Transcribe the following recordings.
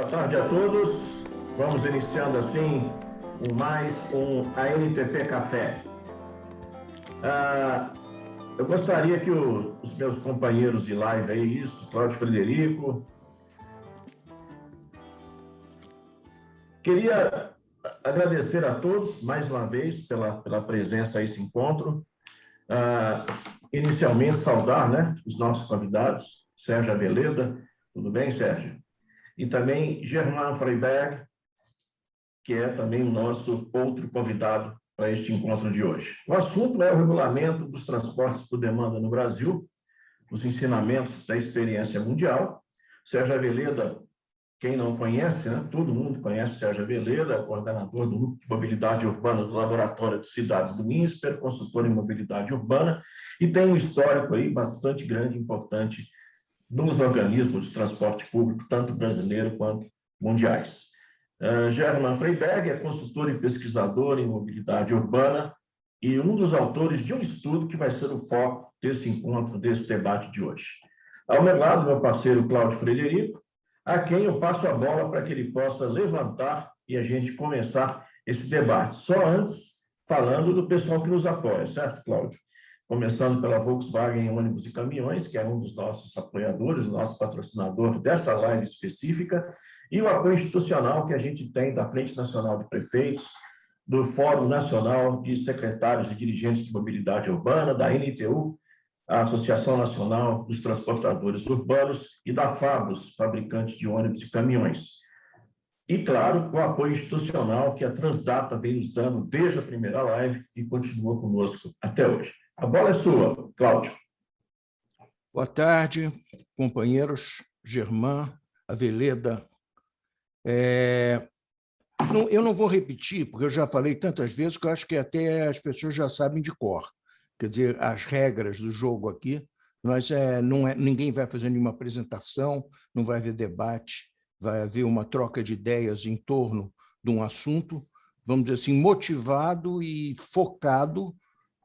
Boa tarde a todos. Vamos iniciando assim mais um ANTP Café. Eu gostaria que os meus companheiros de live aí, Cláudio Frederico, queria agradecer a todos mais uma vez pela presença a esse encontro. Inicialmente saudar, né, os nossos convidados, Sérgio Aveleda, tudo bem, Sérgio? E também Germán Freiberg, que é também o nosso outro convidado para este encontro de hoje. O assunto é o regulamento dos transportes por demanda no Brasil, os ensinamentos da experiência mundial. Sérgio Aveleda, quem não conhece, né? Todo mundo conhece Sérgio Aveleda, coordenador do Grupo de Mobilidade Urbana do Laboratório de Cidades do INSPER, consultor em mobilidade urbana, e tem um histórico aí bastante grande e importante nos organismos de transporte público, tanto brasileiro quanto mundiais. Germán Freiberg é consultor e pesquisador em mobilidade urbana e um dos autores de um estudo que vai ser o foco desse encontro, desse debate de hoje. Ao meu lado, meu parceiro Cláudio Frederico, a quem eu passo a bola para que ele possa levantar e a gente começar esse debate. Só antes, falando do pessoal que nos apoia, certo, Cláudio? Começando pela Volkswagen Ônibus e Caminhões, que é um dos nossos apoiadores, nosso patrocinador dessa live específica, e o apoio institucional que a gente tem da Frente Nacional de Prefeitos, do Fórum Nacional de Secretários e Dirigentes de Mobilidade Urbana, da NTU, a Associação Nacional dos Transportadores Urbanos, e da FABUS, fabricante de ônibus e caminhões. E, claro, o apoio institucional que a Transdata vem nos dando desde a primeira live e continua conosco até hoje. A bola é sua, Cláudio. Boa tarde, companheiros Germán, Aveleda. Eu não vou repetir, porque eu já falei tantas vezes que eu acho que até as pessoas já sabem de cor. Quer dizer, as regras do jogo aqui, ninguém vai fazer nenhuma apresentação, não vai haver debate, vai haver uma troca de ideias em torno de um assunto, vamos dizer assim, motivado e focado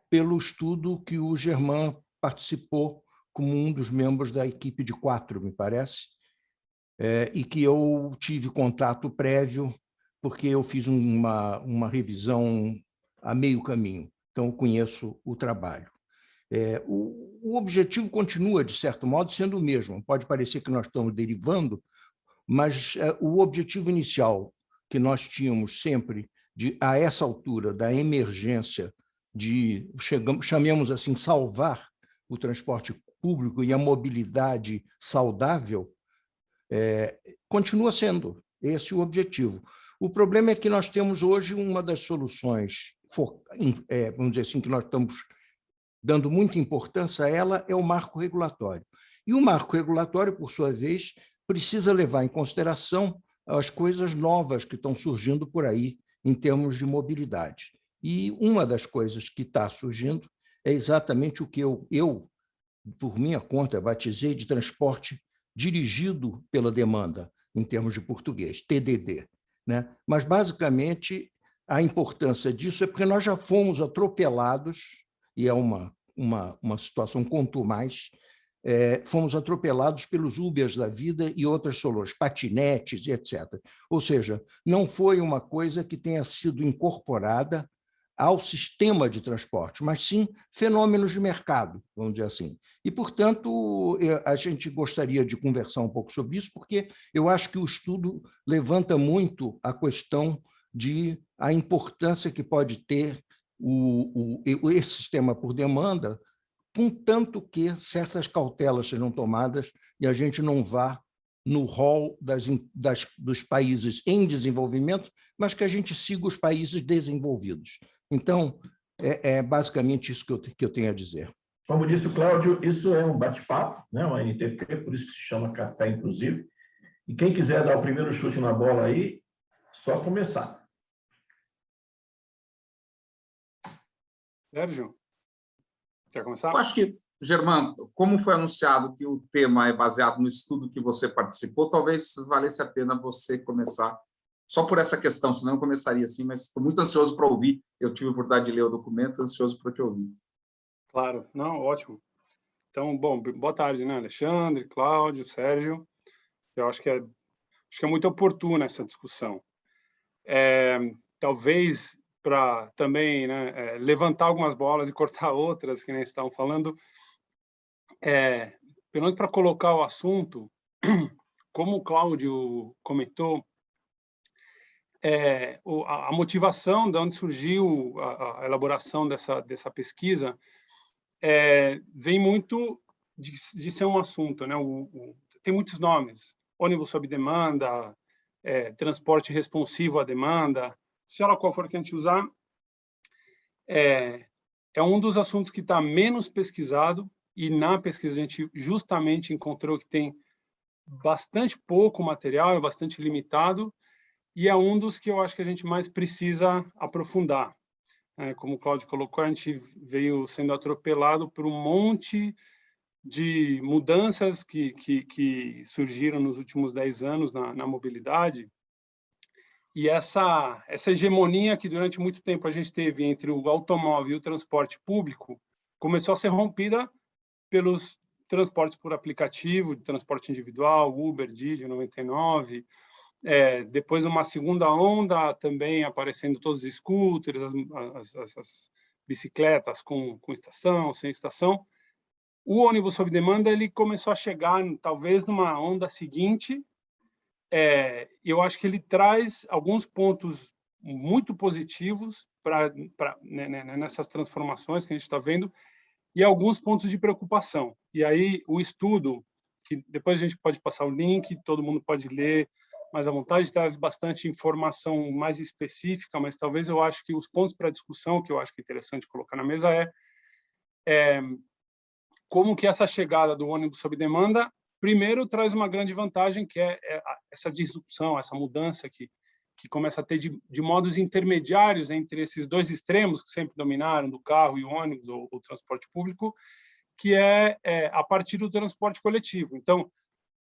pelo estudo que o Germán participou como um dos membros da equipe de 4, me parece, e que eu tive contato prévio, porque eu fiz uma revisão a meio caminho, então eu conheço o trabalho. O objetivo continua, de certo modo, sendo o mesmo. Pode parecer que nós estamos derivando, mas o objetivo inicial que nós tínhamos sempre, a essa altura da emergência, chamemos assim, salvar o transporte público e a mobilidade saudável, continua sendo esse o objetivo. O problema é que nós temos hoje uma das soluções, vamos dizer assim, que nós estamos dando muita importância a ela, é o marco regulatório. E o marco regulatório, por sua vez, precisa levar em consideração as coisas novas que estão surgindo por aí em termos de mobilidade. E uma das coisas que está surgindo é exatamente o que eu, por minha conta, batizei de transporte dirigido pela demanda, em termos de português, TDD. Né? Mas, basicamente, a importância disso é porque nós já fomos atropelados, e é uma situação contumaz, fomos atropelados pelos Ubers da vida e outras soluções, patinetes, etc. Ou seja, não foi uma coisa que tenha sido incorporada ao sistema de transporte, mas sim fenômenos de mercado, vamos dizer assim. E, portanto, a gente gostaria de conversar um pouco sobre isso, porque eu acho que o estudo levanta muito a questão a importância que pode ter esse sistema por demanda, contanto que certas cautelas sejam tomadas e a gente não vá no rol dos países em desenvolvimento, mas que a gente siga os países desenvolvidos. Então, é basicamente isso que eu tenho a dizer. Como disse o Cláudio, isso é um bate-papo, né? Uma NTP, por isso que se chama café, inclusive. E quem quiser dar o primeiro chute na bola aí, só começar. Sérgio, quer começar? Eu acho que, Germán, como foi anunciado que o tema é baseado no estudo que você participou, talvez valesse a pena você começar só por essa questão, senão eu começaria assim, mas estou muito ansioso para ouvir. Eu tive a oportunidade de ler o documento, ansioso para te ouvir. Claro, não, ótimo. Então, bom, boa tarde, né, Alexandre, Cláudio, Sérgio. Eu acho acho que é muito oportuna essa discussão. Talvez para também, né, levantar algumas bolas e cortar outras, que nem estavam falando, pelo menos para colocar o assunto, como o Cláudio comentou, a motivação de onde surgiu a elaboração dessa pesquisa vem muito de ser um assunto, né? Tem muitos nomes: ônibus sob demanda, transporte responsivo à demanda, seja lá qual for que a gente usar, é um dos assuntos que está menos pesquisado, e na pesquisa a gente justamente encontrou que tem bastante pouco material, é bastante limitado, e é um dos que eu acho que a gente mais precisa aprofundar. Como o Cláudio colocou, a gente veio sendo atropelado por um monte de mudanças que surgiram nos últimos 10 anos na mobilidade, e essa hegemonia que durante muito tempo a gente teve entre o automóvel e o transporte público começou a ser rompida pelos transportes por aplicativo, de transporte individual, Uber, Didi, 99, depois uma segunda onda também aparecendo todos os scooters, as bicicletas com estação, sem estação. O ônibus sob demanda ele começou a chegar talvez numa onda seguinte. Eu acho que ele traz alguns pontos muito positivos nessas transformações que a gente está vendo, e alguns pontos de preocupação. E aí o estudo, que depois a gente pode passar o link, todo mundo pode ler mais à vontade, traz bastante informação mais específica, mas talvez eu acho que os pontos para discussão, que eu acho que é interessante colocar na mesa, como que essa chegada do ônibus sob demanda, primeiro, traz uma grande vantagem, que é essa disrupção, essa mudança que começa a ter de modos intermediários entre esses dois extremos que sempre dominaram, do carro e o ônibus, ou o transporte público, que é a partir do transporte coletivo. Então,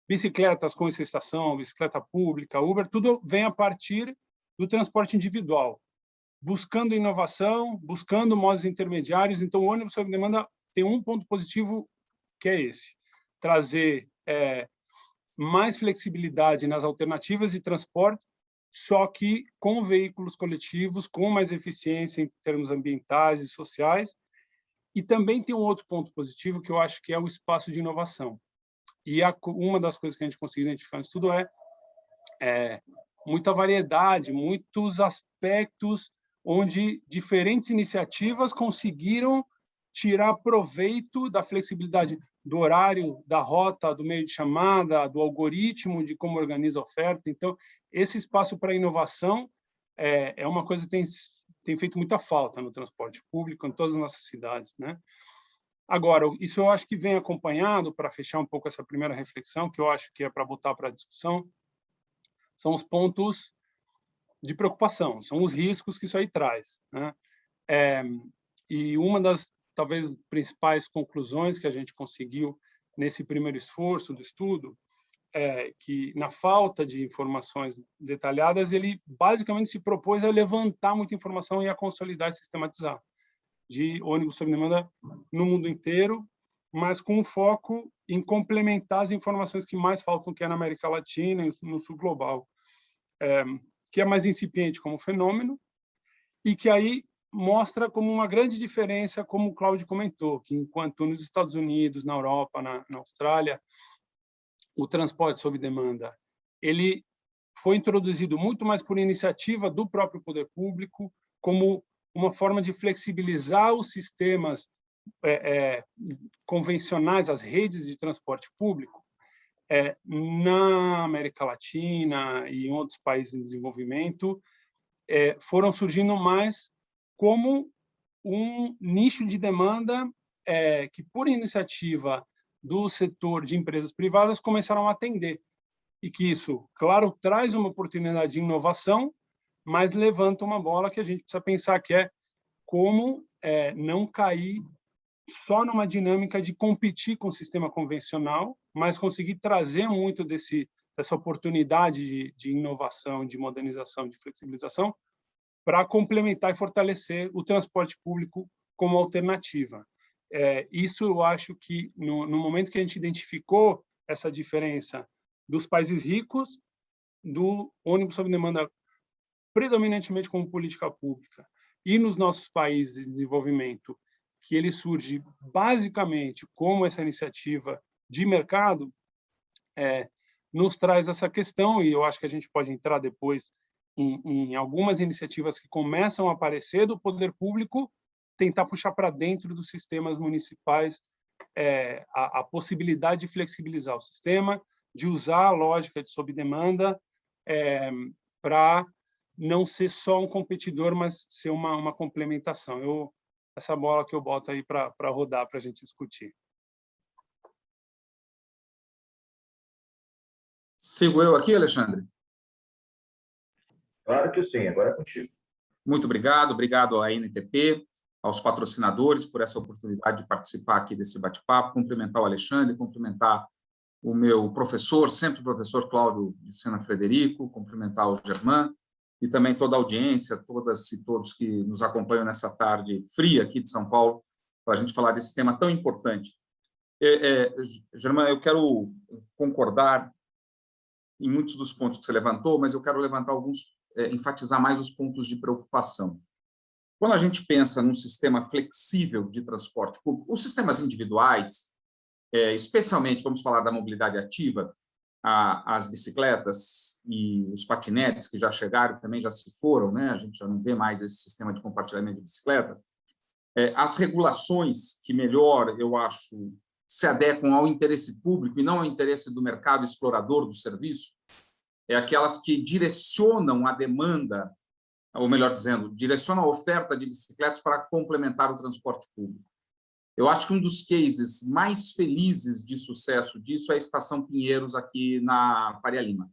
bicicletas com essa estação, bicicleta pública, Uber, tudo vem a partir do transporte individual, buscando inovação, buscando modos intermediários. Então, o ônibus sob demanda tem um ponto positivo, que é esse: trazer mais flexibilidade nas alternativas de transporte, só que com veículos coletivos, com mais eficiência em termos ambientais e sociais. E também tem um outro ponto positivo, que eu acho que é o espaço de inovação. E uma das coisas que a gente conseguiu identificar no estudo muita variedade, muitos aspectos onde diferentes iniciativas conseguiram tirar proveito da flexibilidade do horário, da rota, do meio de chamada, do algoritmo, de como organiza a oferta. Então, esse espaço para inovação é uma coisa que tem feito muita falta no transporte público, em todas as nossas cidades, né? Agora, isso eu acho que vem acompanhado, para fechar um pouco essa primeira reflexão, que eu acho que é para botar para a discussão, são os pontos de preocupação, são os riscos que isso aí traz, né? E uma das, talvez, principais conclusões que a gente conseguiu nesse primeiro esforço do estudo é que, na falta de informações detalhadas, ele basicamente se propôs a levantar muita informação e a consolidar e sistematizar, de ônibus sob demanda no mundo inteiro, mas com foco em complementar as informações que mais faltam, que é na América Latina e no sul global, que é mais incipiente como fenômeno, e que aí mostra como uma grande diferença, como o Cláudio comentou, que enquanto nos Estados Unidos, na Europa, na Austrália, o transporte sob demanda ele foi introduzido muito mais por iniciativa do próprio poder público, como uma forma de flexibilizar os sistemas convencionais, as redes de transporte público. Na América Latina e em outros países em desenvolvimento, foram surgindo mais como um nicho de demanda que, por iniciativa do setor de empresas privadas, começaram a atender. E que isso, claro, traz uma oportunidade de inovação, mas levanta uma bola que a gente precisa pensar, que é como não cair só numa dinâmica de competir com o sistema convencional, mas conseguir trazer muito dessa oportunidade de inovação, de modernização, de flexibilização, para complementar e fortalecer o transporte público como alternativa. Isso eu acho que, no momento que a gente identificou essa diferença dos países ricos, do ônibus sob demanda predominantemente como política pública e nos nossos países de desenvolvimento, que ele surge basicamente como essa iniciativa de mercado, nos traz essa questão, e eu acho que a gente pode entrar depois em algumas iniciativas que começam a aparecer do poder público, tentar puxar para dentro dos sistemas municipais a possibilidade de flexibilizar o sistema, de usar a lógica de sob demanda para não ser só um competidor, mas ser uma complementação. Essa bola que eu boto aí para rodar, para a gente discutir. Sigo eu aqui, Alexandre? Claro que sim, agora é contigo. Muito obrigado, obrigado à NTP, aos patrocinadores por essa oportunidade de participar aqui desse bate-papo, cumprimentar o Alexandre, cumprimentar o meu professor, sempre o professor Cláudio de Sena Frederico, cumprimentar o Germán e também toda a audiência, todas e todos que nos acompanham nessa tarde fria aqui de São Paulo, para a gente falar desse tema tão importante. Germán, eu quero concordar em muitos dos pontos que você levantou, mas eu quero levantar alguns, enfatizar mais os pontos de preocupação. Quando a gente pensa num sistema flexível de transporte público, os sistemas individuais, especialmente, vamos falar da mobilidade ativa, as bicicletas e os patinetes que já chegaram, também já se foram, né? A gente já não vê mais esse sistema de compartilhamento de bicicleta. As regulações que melhor, eu acho, se adequam ao interesse público e não ao interesse do mercado explorador do serviço, aquelas que direcionam a demanda, ou melhor dizendo, direcionam a oferta de bicicletas para complementar o transporte público. Eu acho que um dos cases mais felizes de sucesso disso é a Estação Pinheiros, aqui na Faria Lima,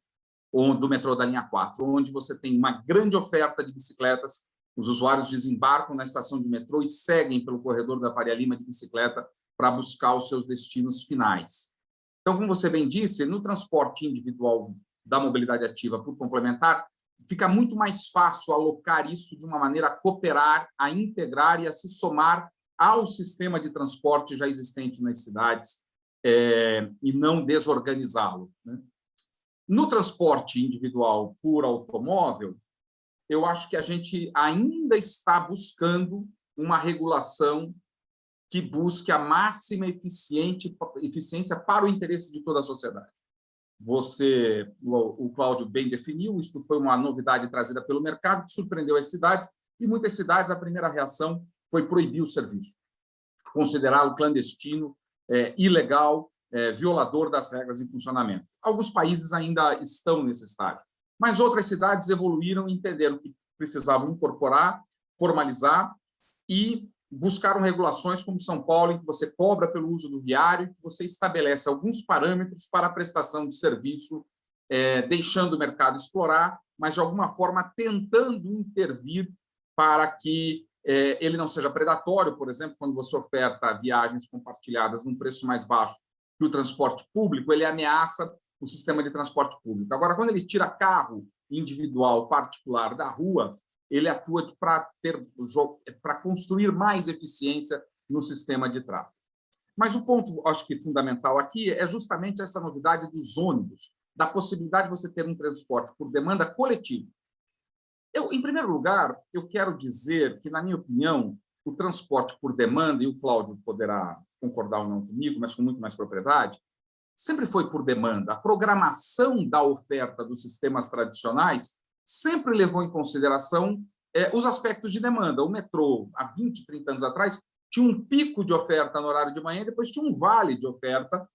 do metrô da linha 4, onde você tem uma grande oferta de bicicletas, os usuários desembarcam na estação de metrô e seguem pelo corredor da Faria Lima de bicicleta para buscar os seus destinos finais. Então, como você bem disse, no transporte individual da mobilidade ativa por complementar, fica muito mais fácil alocar isso de uma maneira a cooperar, a integrar e a se somar ao sistema de transporte já existente nas cidades e não desorganizá-lo, né? No transporte individual por automóvel, eu acho que a gente ainda está buscando uma regulação que busque a máxima eficiência para o interesse de toda a sociedade. O Cláudio bem definiu, isso foi uma novidade trazida pelo mercado, que surpreendeu as cidades, e muitas cidades, a primeira reação foi proibir o serviço, considerá-lo clandestino, ilegal, violador das regras em funcionamento. Alguns países ainda estão nesse estágio, mas outras cidades evoluíram e entenderam que precisavam incorporar, formalizar e buscaram regulações como São Paulo, em que você cobra pelo uso do viário, que você estabelece alguns parâmetros para a prestação de serviço, deixando o mercado explorar, mas, de alguma forma, tentando intervir para que ele não seja predatório. Por exemplo, quando você oferta viagens compartilhadas num preço mais baixo que o transporte público, ele ameaça o sistema de transporte público. Agora, quando ele tira carro individual, particular, da rua, ele atua para construir mais eficiência no sistema de tráfego. Mas o ponto, acho que fundamental aqui é justamente essa novidade dos ônibus, da possibilidade de você ter um transporte por demanda coletiva. Em primeiro lugar, eu quero dizer que, na minha opinião, o transporte por demanda, e o Cláudio poderá concordar ou não comigo, mas com muito mais propriedade, sempre foi por demanda. A programação da oferta dos sistemas tradicionais sempre levou em consideração os aspectos de demanda. O metrô, há 20, 30 anos atrás, tinha um pico de oferta no horário de manhã e depois tinha um vale de oferta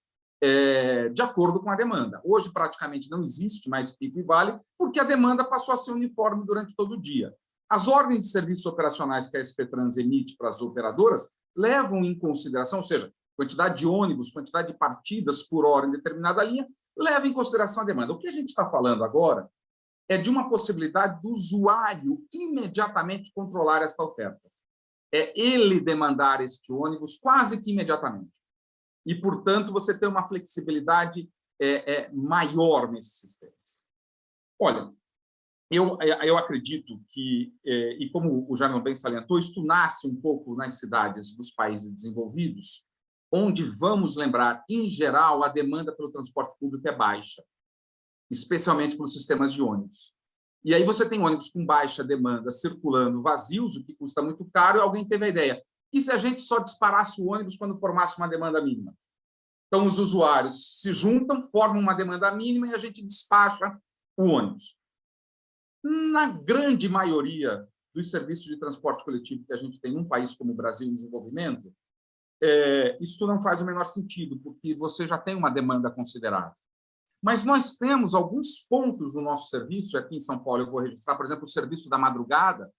de acordo com a demanda. Hoje, praticamente, não existe mais pico e vale, porque a demanda passou a ser uniforme durante todo o dia. As ordens de serviços operacionais que a SP Trans emite para as operadoras levam em consideração, ou seja, quantidade de ônibus, quantidade de partidas por hora em determinada linha, leva em consideração a demanda. O que a gente está falando agora é de uma possibilidade do usuário imediatamente controlar essa oferta. É ele demandar este ônibus quase que imediatamente. E, portanto, você tem uma flexibilidade maior nesses sistemas. Olha, eu acredito que, e como o Jaime bem salientou, isto nasce um pouco nas cidades dos países desenvolvidos, onde, vamos lembrar, em geral, a demanda pelo transporte público é baixa. especialmente para os sistemas de ônibus. E aí você tem ônibus com baixa demanda circulando vazios, o que custa muito caro, e alguém teve a ideia: e se a gente só disparasse o ônibus quando formasse uma demanda mínima? Então, os usuários se juntam, formam uma demanda mínima e a gente despacha o ônibus. Na grande maioria dos serviços de transporte coletivo que a gente tem num país como o Brasil em desenvolvimento, isso não faz o menor sentido, porque você já tem uma demanda considerável. Mas nós temos alguns pontos no nosso serviço, aqui em São Paulo eu vou registrar, por exemplo, o serviço da madrugada,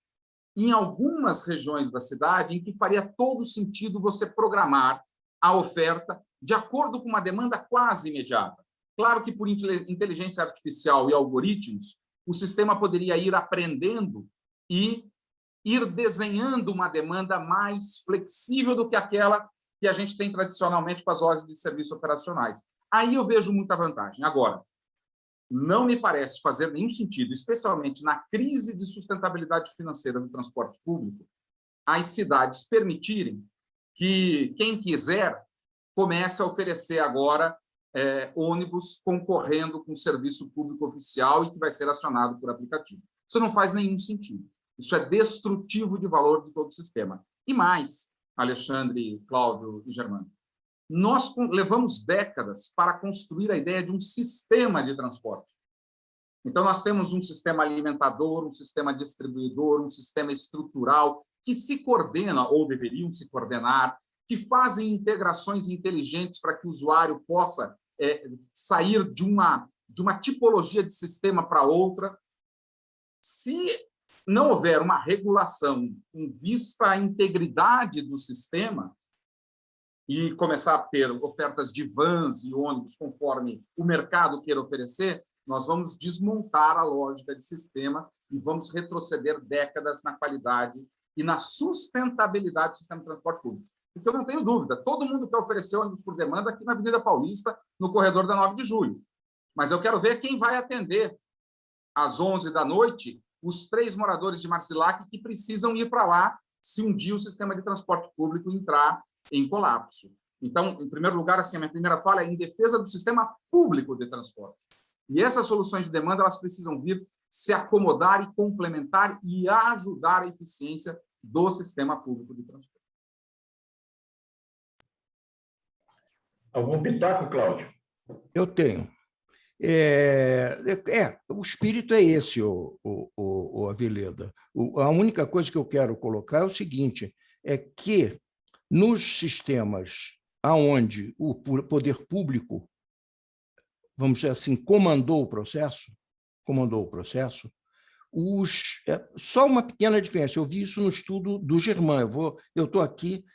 em algumas regiões da cidade em que faria todo sentido você programar a oferta de acordo com uma demanda quase imediata. Claro que por inteligência artificial e algoritmos, o sistema poderia ir aprendendo e ir desenhando uma demanda mais flexível do que aquela que a gente tem tradicionalmente com as lojas de serviços operacionais. Aí eu vejo muita vantagem. Agora, não me parece fazer nenhum sentido, especialmente na crise de sustentabilidade financeira do transporte público, as cidades permitirem que quem quiser comece a oferecer agora ônibus concorrendo com serviço público oficial e que vai ser acionado por aplicativo. Isso não faz nenhum sentido. Isso é destrutivo de valor de todo o sistema. E mais, Alexandre, Cláudio e Germano, nós levamos décadas para construir a ideia de um sistema de transporte. Então, nós temos um sistema alimentador, um sistema distribuidor, um sistema estrutural que se coordena, ou deveriam se coordenar, que fazem integrações inteligentes para que o usuário possa sair de uma tipologia de sistema para outra. Se não houver uma regulação com vista à integridade do sistema, e começar a ter ofertas de vans e ônibus conforme o mercado queira oferecer, nós vamos desmontar a lógica de sistema e vamos retroceder décadas na qualidade e na sustentabilidade do sistema de transporte público. Porque eu não tenho dúvida, todo mundo quer oferecer ônibus por demanda aqui na Avenida Paulista, no corredor da 9 de Julho. Mas eu quero ver quem vai atender às 11 da noite os 3 moradores de Marcilac que precisam ir para lá se um dia o sistema de transporte público entrar em colapso. Então, em primeiro lugar, assim, a minha primeira fala é em defesa do sistema público de transporte. E essas soluções de demanda, elas precisam vir se acomodar e complementar e ajudar a eficiência do sistema público de transporte. Algum pitaco, Cláudio? Eu tenho. O espírito é esse, o Aveleda. A única coisa que eu quero colocar é o seguinte, é que nos sistemas onde o poder público, vamos dizer assim, comandou o processo, só uma pequena diferença. Eu vi isso no estudo do Germán. Eu estou aqui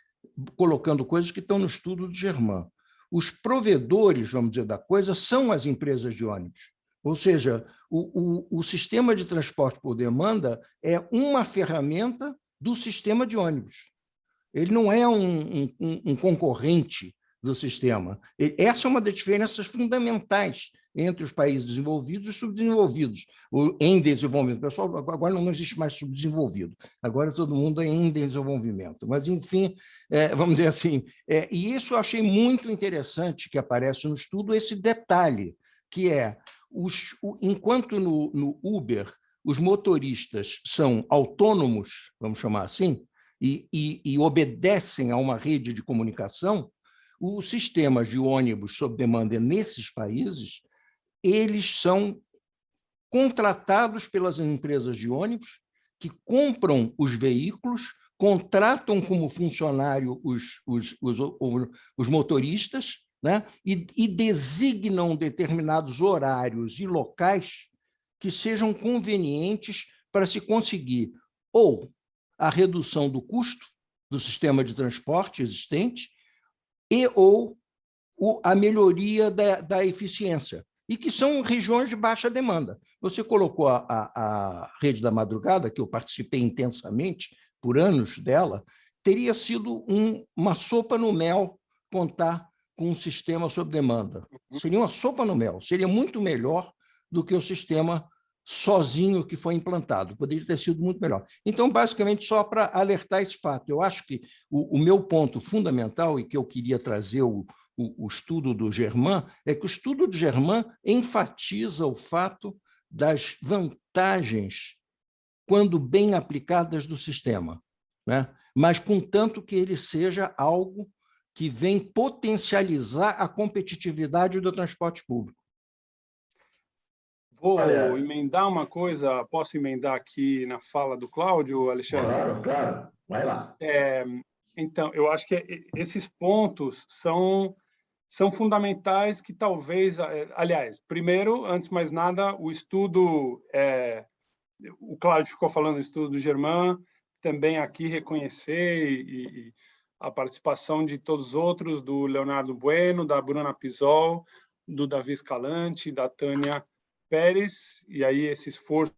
colocando coisas que estão no estudo do Germán. Os provedores, vamos dizer, da coisa são as empresas de ônibus. Ou seja, o sistema de transporte por demanda é uma ferramenta do sistema de ônibus. Ele não é um concorrente do sistema. Essa é uma das diferenças fundamentais entre os países desenvolvidos e subdesenvolvidos. Em desenvolvimento, pessoal, agora não existe mais subdesenvolvido, agora todo mundo é em desenvolvimento. Mas, enfim, vamos dizer assim, e isso eu achei muito interessante que aparece no estudo, esse detalhe, que é, enquanto no Uber os motoristas são autônomos, vamos chamar assim, e obedecem a uma rede de comunicação, os sistemas de ônibus sob demanda nesses países, eles são contratados pelas empresas de ônibus que compram os veículos, contratam como funcionário os motoristas, né? e designam determinados horários e locais que sejam convenientes para se conseguir ou a redução do custo do sistema de transporte existente ou a melhoria da eficiência, e que são regiões de baixa demanda. Você colocou a rede da madrugada, que eu participei intensamente por anos dela, teria sido uma sopa no mel contar com um sistema sob demanda. Seria uma sopa no mel, seria muito melhor do que o sistema sozinho que foi implantado, poderia ter sido muito melhor. Então, basicamente, só para alertar esse fato, eu acho que o meu ponto fundamental, e que eu queria trazer o estudo do Germain, é que o estudo do Germain enfatiza o fato das vantagens, quando bem aplicadas, do sistema, né? Mas contanto que ele seja algo que vem potencializar a competitividade do transporte público. Vou emendar uma coisa, posso emendar aqui na fala do Cláudio, Alexandre? Claro, claro. Vai lá. Então, eu acho que esses pontos são fundamentais que talvez... Aliás, primeiro, antes de mais nada, o estudo... o Cláudio ficou falando do estudo do Germain, também aqui reconhecer e a participação de todos os outros, do Leonardo Bueno, da Bruna Pisol, do Davi Escalante, da Tânia Pérez, e aí esse esforço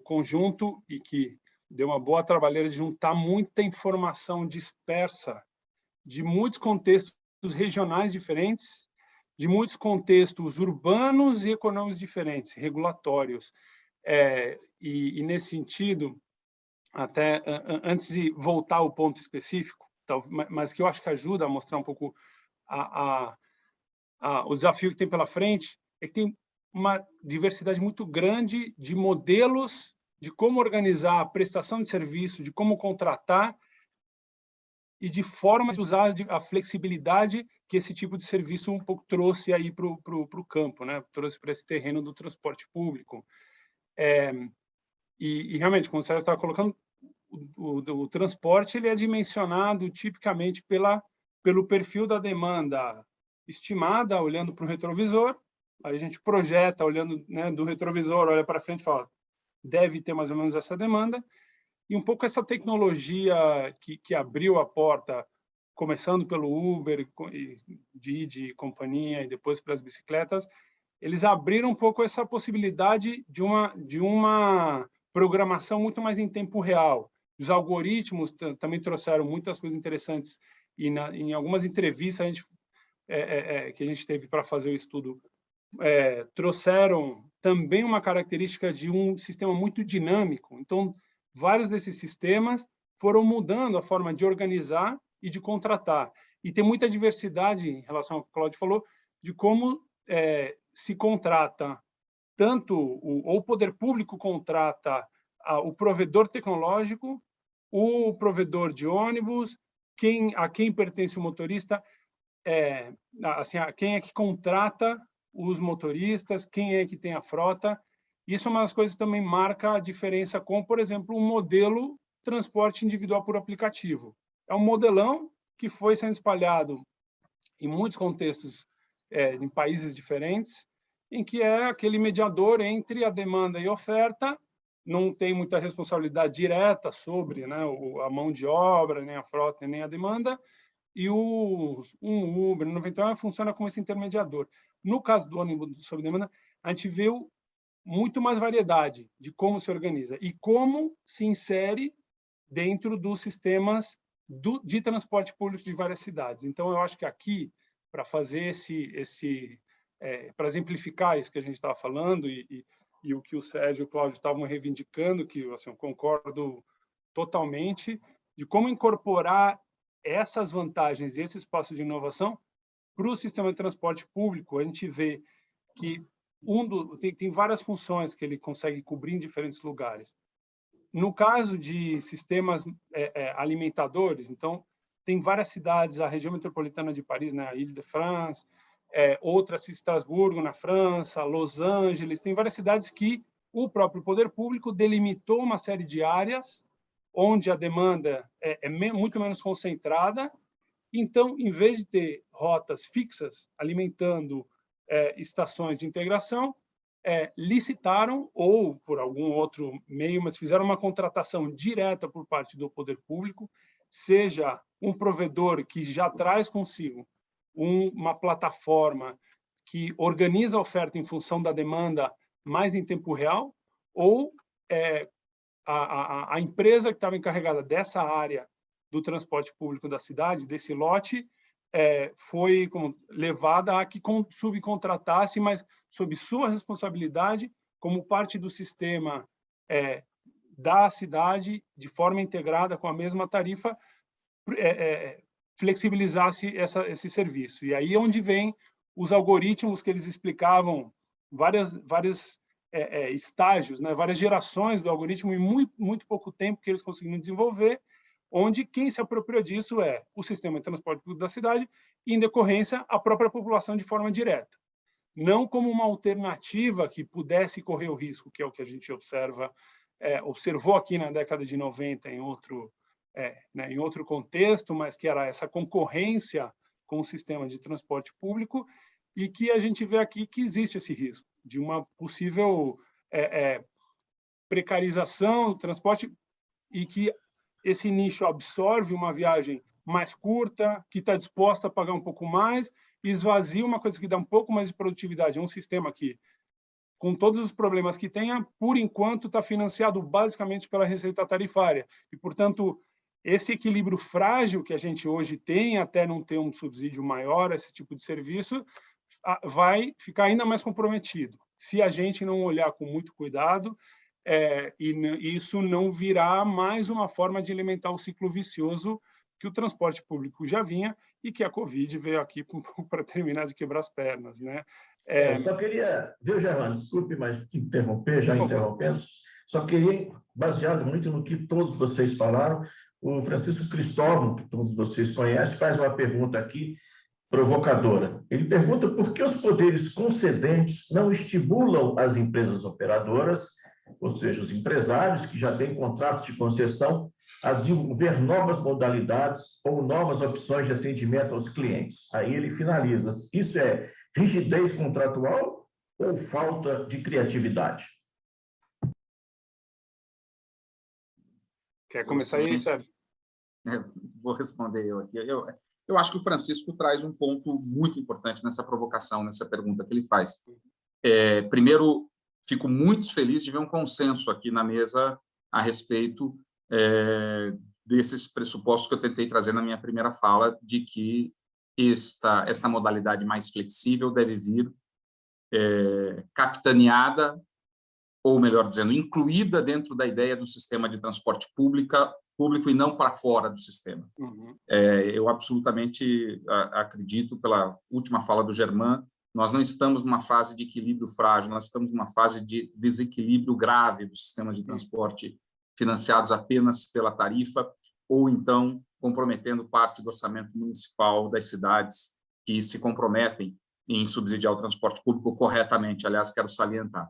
conjunto e que deu uma boa trabalheira de juntar muita informação dispersa de muitos contextos regionais diferentes, de muitos contextos urbanos e econômicos diferentes, regulatórios. E nesse sentido, até antes de voltar ao ponto específico, mas que eu acho que ajuda a mostrar um pouco o desafio que tem pela frente, é que tem uma diversidade muito grande de modelos de como organizar a prestação de serviço, de como contratar e de formas de usar a flexibilidade que esse tipo de serviço um pouco trouxe aí para o campo, né? Trouxe para esse terreno do transporte público. E realmente, como o Sérgio estava colocando, o transporte ele é dimensionado tipicamente pelo perfil da demanda estimada, olhando para o retrovisor. Aí a gente projeta, olhando, né, do retrovisor, olha para frente e fala, deve ter mais ou menos essa demanda. E um pouco essa tecnologia que abriu a porta, começando pelo Uber, Didi e companhia, e depois pelas bicicletas, eles abriram um pouco essa possibilidade de uma programação muito mais em tempo real. Os algoritmos também trouxeram muitas coisas interessantes, e em algumas entrevistas que a gente teve para fazer o estudo, trouxeram também uma característica de um sistema muito dinâmico. Então, vários desses sistemas foram mudando a forma de organizar e de contratar. E tem muita diversidade, em relação ao que o Cláudio falou, de como se contrata, tanto o poder público contrata o provedor tecnológico, o provedor de ônibus, a quem pertence o motorista, a quem é que contrata os motoristas, quem é que tem a frota. Isso é uma das coisas que também marca a diferença com, por exemplo, um modelo transporte individual por aplicativo. É um modelão que foi sendo espalhado em muitos contextos, em países diferentes, em que é aquele mediador entre a demanda e a oferta, não tem muita responsabilidade direta sobre, né, a mão de obra, nem a frota, nem a demanda, e um Uber, no 99, funciona como esse intermediador. No caso do ônibus sob demanda, a gente vê muito mais variedade de como se organiza e como se insere dentro dos sistemas de transporte público de várias cidades. Então, eu acho que aqui, para fazer para exemplificar isso que a gente estava falando e o que o Sérgio e o Cláudio estavam reivindicando, que assim, eu concordo totalmente, de como incorporar essas vantagens e esse espaço de inovação para o sistema de transporte público. A gente vê que tem várias funções que ele consegue cobrir em diferentes lugares. No caso de sistemas alimentadores, então, tem várias cidades, a região metropolitana de Paris, né, a Île-de-France, outras, Estrasburgo, na França, Los Angeles, tem várias cidades que o próprio poder público delimitou uma série de áreas onde a demanda é muito menos concentrada. Então, em vez de ter rotas fixas alimentando estações de integração, licitaram, ou por algum outro meio, mas fizeram uma contratação direta por parte do poder público, seja um provedor que já traz consigo uma plataforma que organiza a oferta em função da demanda mais em tempo real, ou a empresa que estava encarregada dessa área do transporte público da cidade, desse lote, foi levada a que subcontratasse, mas sob sua responsabilidade, como parte do sistema da cidade, de forma integrada, com a mesma tarifa, flexibilizasse esse serviço. E aí é onde vem os algoritmos que eles explicavam, vários estágios, né, várias gerações do algoritmo em muito pouco tempo que eles conseguiram desenvolver, onde quem se apropriou disso é o sistema de transporte público da cidade e, em decorrência, a própria população de forma direta. Não como uma alternativa que pudesse correr o risco, que é o que a gente observou aqui na década de 90 em outro contexto, mas que era essa concorrência com o sistema de transporte público, e que a gente vê aqui que existe esse risco de uma possível precarização do transporte, e que esse nicho absorve uma viagem mais curta, que está disposta a pagar um pouco mais, e esvazia uma coisa que dá um pouco mais de produtividade. É um sistema que, com todos os problemas que tenha, por enquanto está financiado basicamente pela receita tarifária. E, portanto, esse equilíbrio frágil que a gente hoje tem, até não ter um subsídio maior a esse tipo de serviço, vai ficar ainda mais comprometido, se a gente não olhar com muito cuidado, e isso não virar mais uma forma de alimentar o ciclo vicioso que o transporte público já vinha e que a Covid veio aqui para terminar de quebrar as pernas, né? Eu só queria, viu, Germano, desculpe, mas te interromper, já interrompendo, só queria, baseado muito no que todos vocês falaram, o Francisco Cristóvão, que todos vocês conhecem, faz uma pergunta aqui provocadora. Ele pergunta por que os poderes concedentes não estimulam as empresas operadoras, ou seja, os empresários que já têm contratos de concessão, a desenvolver novas modalidades ou novas opções de atendimento aos clientes. Aí ele finaliza. Isso é rigidez contratual ou falta de criatividade? Quer começar aí, Sérgio? Vou responder eu aqui. Eu acho que o Francisco traz um ponto muito importante nessa provocação, nessa pergunta que ele faz. Primeiro, fico muito feliz de ver um consenso aqui na mesa a respeito desses pressupostos que eu tentei trazer na minha primeira fala, de que esta modalidade mais flexível deve vir capitaneada, ou melhor dizendo, incluída dentro da ideia do sistema de transporte público e não para fora do sistema. Uhum. Eu absolutamente acredito, pela última fala do Germán, nós não estamos numa fase de equilíbrio frágil, nós estamos numa fase de desequilíbrio grave dos sistemas de transporte financiados apenas pela tarifa, ou então comprometendo parte do orçamento municipal das cidades que se comprometem em subsidiar o transporte público corretamente. Aliás, quero salientar.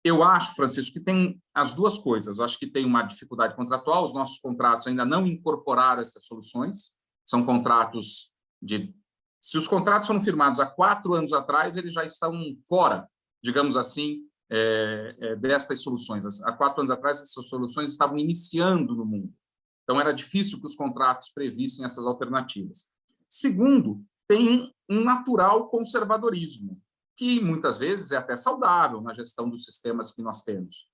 Eu acho, Francisco, que tem as duas coisas. Eu acho que tem uma dificuldade contratual, os nossos contratos ainda não incorporaram essas soluções, são contratos de... Se os contratos foram firmados há 4 anos atrás, eles já estão fora, digamos assim, destas soluções. Há 4 anos atrás, essas soluções estavam iniciando no mundo. Então, era difícil que os contratos previssem essas alternativas. Segundo, tem um natural conservadorismo, que muitas vezes é até saudável na gestão dos sistemas que nós temos.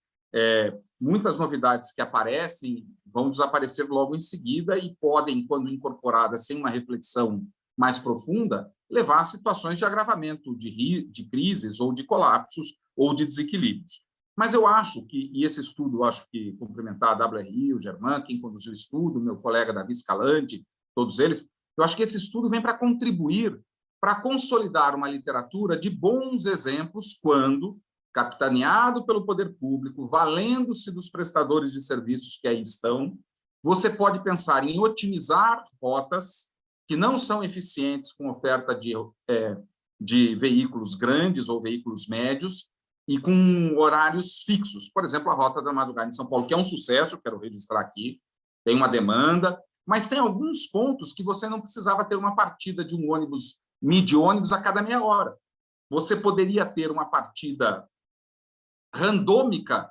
Muitas novidades que aparecem vão desaparecer logo em seguida e podem, quando incorporadas sem uma reflexão mais profunda, levar a situações de agravamento de crises ou de colapsos ou de desequilíbrios. Mas eu acho que, e esse estudo, eu acho que complementar a WRI, o Germán, quem conduziu o estudo, meu colega Davi Scalante, todos eles, eu acho que esse estudo vem para contribuir para consolidar uma literatura de bons exemplos quando, capitaneado pelo poder público, valendo-se dos prestadores de serviços que aí estão, você pode pensar em otimizar rotas que não são eficientes com oferta de veículos grandes ou veículos médios e com horários fixos. Por exemplo, a Rota da Madrugada em São Paulo, que é um sucesso, quero registrar aqui, tem uma demanda, mas tem alguns pontos que você não precisava ter uma partida de um ônibus, mid-ônibus, a cada meia hora. Você poderia ter uma partida randômica,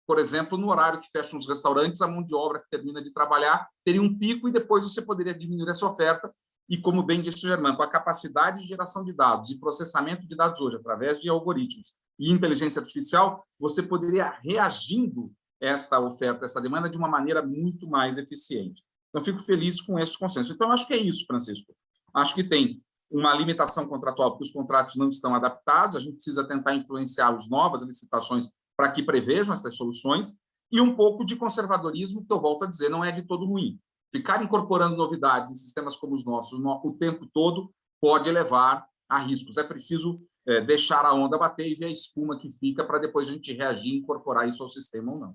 por exemplo, no horário que fecham os restaurantes, a mão de obra que termina de trabalhar teria um pico e depois você poderia diminuir essa oferta. E, como bem disse o Germán, com a capacidade de geração de dados e processamento de dados hoje, através de algoritmos e inteligência artificial, você poderia reagindo esta oferta, essa demanda, de uma maneira muito mais eficiente. Então, fico feliz com este consenso. Então, acho que é isso, Francisco. Acho que tem uma limitação contratual, porque os contratos não estão adaptados, a gente precisa tentar influenciar as novas licitações para que prevejam essas soluções, e um pouco de conservadorismo, que eu volto a dizer, não é de todo ruim. ficar incorporando novidades em sistemas como os nossos o tempo todo pode levar a riscos. É preciso deixar a onda bater e ver a espuma que fica para depois a gente reagir e incorporar isso ao sistema ou não.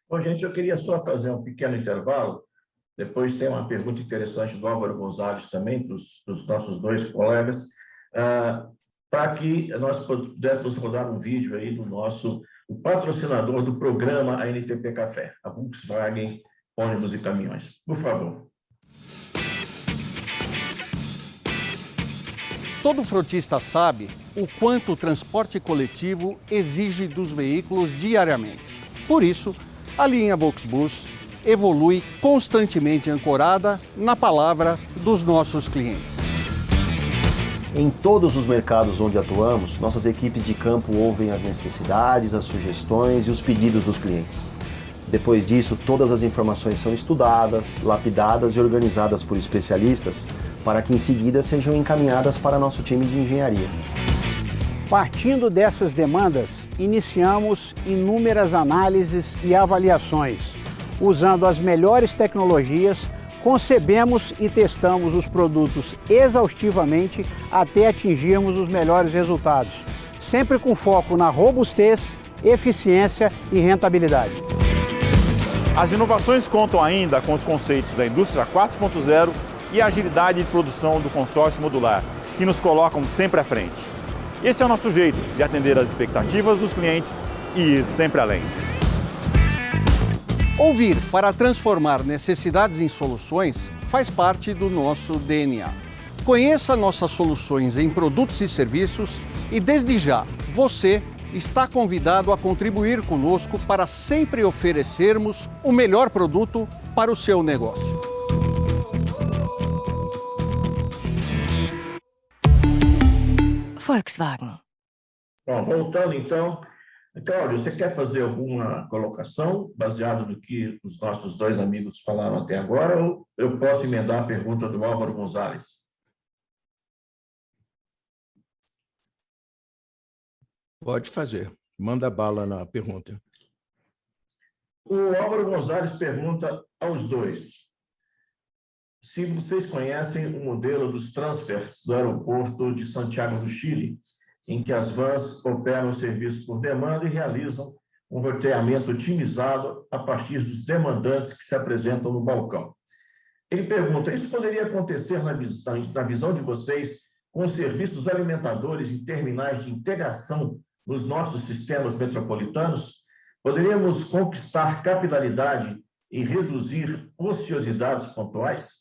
Bom, gente, eu queria só fazer um pequeno intervalo. Depois tem uma pergunta interessante do Álvaro Gonzalez também, para os nossos dois colegas, para que nós pudéssemos rodar um vídeo aí do o patrocinador do programa ANTP Café, a Volkswagen Ônibus e Caminhões. Por favor. Todo frotista sabe o quanto o transporte coletivo exige dos veículos diariamente. Por isso, a linha Volksbus evolui constantemente ancorada na palavra dos nossos clientes. Em todos os mercados onde atuamos, nossas equipes de campo ouvem as necessidades, as sugestões e os pedidos dos clientes. Depois disso, todas as informações são estudadas, lapidadas e organizadas por especialistas para que em seguida sejam encaminhadas para nosso time de engenharia. Partindo dessas demandas, iniciamos inúmeras análises e avaliações. Usando as melhores tecnologias, concebemos e testamos os produtos exaustivamente até atingirmos os melhores resultados, sempre com foco na robustez, eficiência e rentabilidade. As inovações contam ainda com os conceitos da indústria 4.0 e a agilidade de produção do consórcio modular, que nos colocam sempre à frente. Esse é o nosso jeito de atender às expectativas dos clientes e ir sempre além. Ouvir para transformar necessidades em soluções faz parte do nosso DNA. Conheça nossas soluções em produtos e serviços e, desde já, você está convidado a contribuir conosco para sempre oferecermos o melhor produto para o seu negócio. Volkswagen. Bom, voltando então, Cláudio, você quer fazer alguma colocação baseado no que os nossos dois amigos falaram até agora, ou eu posso emendar a pergunta do Álvaro Gonzalez? Pode fazer. Manda bala na pergunta. O Álvaro Gonzalez pergunta aos dois se vocês conhecem o modelo dos transfers do aeroporto de Santiago do Chile, em que as vans operam o serviço por demanda e realizam um roteamento otimizado a partir dos demandantes que se apresentam no balcão. Ele pergunta, isso poderia acontecer na visão de vocês com os serviços alimentadores em terminais de integração nos nossos sistemas metropolitanos? Poderíamos conquistar capilaridade e reduzir ociosidades pontuais?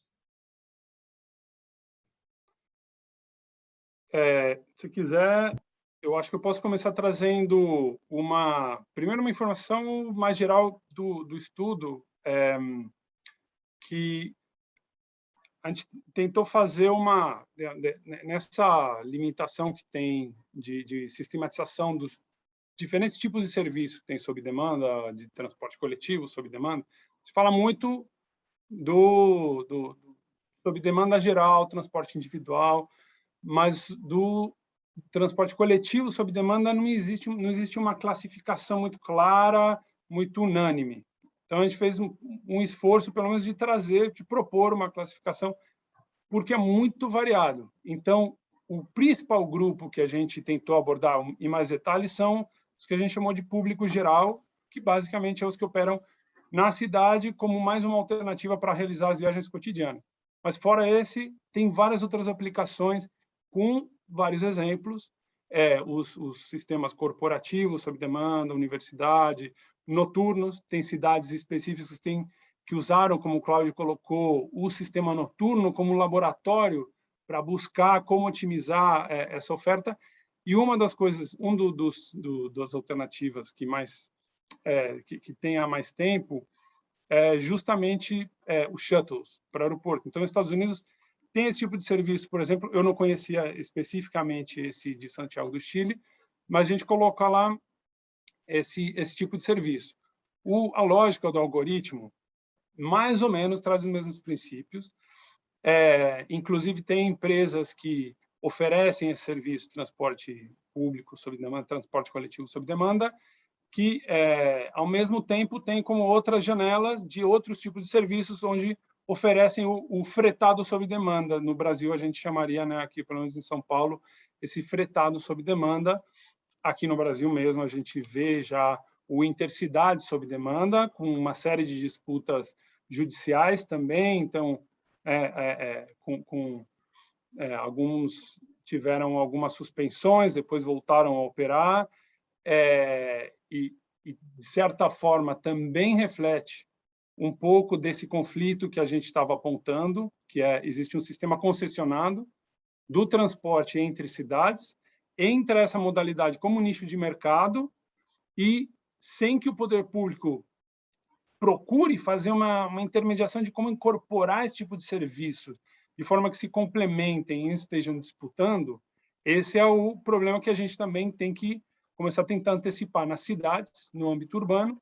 Se quiser, eu acho que eu posso começar trazendo primeiro uma informação mais geral do estudo, que a gente tentou fazer nessa limitação que tem de sistematização dos diferentes tipos de serviços que tem sob demanda, de transporte coletivo sob demanda. Se fala muito do sob demanda geral, transporte individual, mas do transporte coletivo sob demanda não existe uma classificação muito clara, muito unânime. Então, a gente fez um esforço, pelo menos, de propor uma classificação, porque é muito variado. Então, o principal grupo que a gente tentou abordar em mais detalhes são os que a gente chamou de público geral, que basicamente é os que operam na cidade como mais uma alternativa para realizar as viagens cotidianas. Mas, fora esse, tem várias outras aplicações com vários exemplos, os sistemas corporativos sob demanda, universidade, noturnos, tem cidades específicas que usaram, como o Cláudio colocou, o sistema noturno como laboratório para buscar como otimizar essa oferta. E uma das coisas, das alternativas que tem há mais tempo é justamente os shuttles para o aeroporto. Então, os Estados Unidos tem esse tipo de serviço, por exemplo, eu não conhecia especificamente esse de Santiago do Chile, mas a gente coloca lá esse tipo de serviço. A lógica do algoritmo, mais ou menos, traz os mesmos princípios. Inclusive, tem empresas que oferecem esse serviço de transporte público sob demanda, transporte coletivo sob demanda, que, ao mesmo tempo, tem como outras janelas de outros tipos de serviços, onde oferecem o fretado sob demanda. No Brasil, a gente chamaria, né, aqui, pelo menos em São Paulo, esse fretado sob demanda. Aqui no Brasil mesmo, a gente vê já o intercidade sob demanda, com uma série de disputas judiciais também. Então, alguns tiveram algumas suspensões, depois voltaram a operar, e, de certa forma, também reflete um pouco desse conflito que a gente estava apontando, que existe um sistema concessionado do transporte entre cidades, entra essa modalidade como nicho de mercado e sem que o poder público procure fazer uma intermediação de como incorporar esse tipo de serviço, de forma que se complementem e estejam disputando. Esse é o problema que a gente também tem que começar a tentar antecipar nas cidades, no âmbito urbano.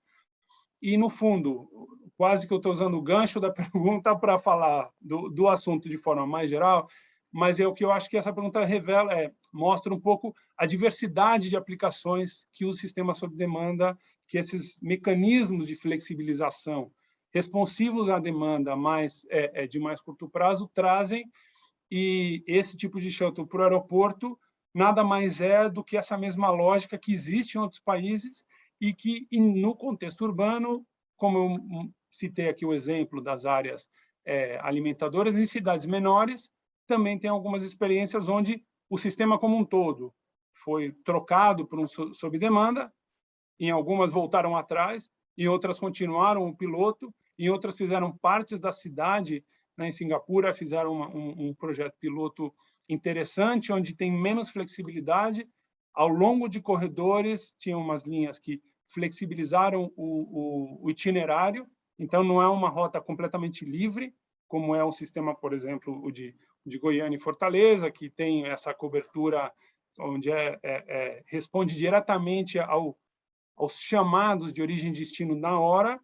E, no fundo, quase que eu estou usando o gancho da pergunta para falar do assunto de forma mais geral, mas o que eu acho que essa pergunta revela, mostra um pouco a diversidade de aplicações que o sistema sob demanda, que esses mecanismos de flexibilização responsivos à demanda de mais curto prazo trazem, e esse tipo de shuttle para o aeroporto nada mais é do que essa mesma lógica que existe em outros países e que, no contexto urbano, como eu citei aqui o exemplo das áreas alimentadoras, em cidades menores, também tem algumas experiências onde o sistema como um todo foi trocado por um sob demanda, em algumas voltaram atrás, em outras continuaram o piloto, em outras fizeram partes da cidade, né, em Singapura fizeram um projeto piloto interessante, onde tem menos flexibilidade. Ao longo de corredores, tinham umas linhas que flexibilizaram o itinerário, então não é uma rota completamente livre, como é o sistema, por exemplo, o de Goiânia e Fortaleza, que tem essa cobertura onde responde diretamente aos chamados de origem e destino na hora.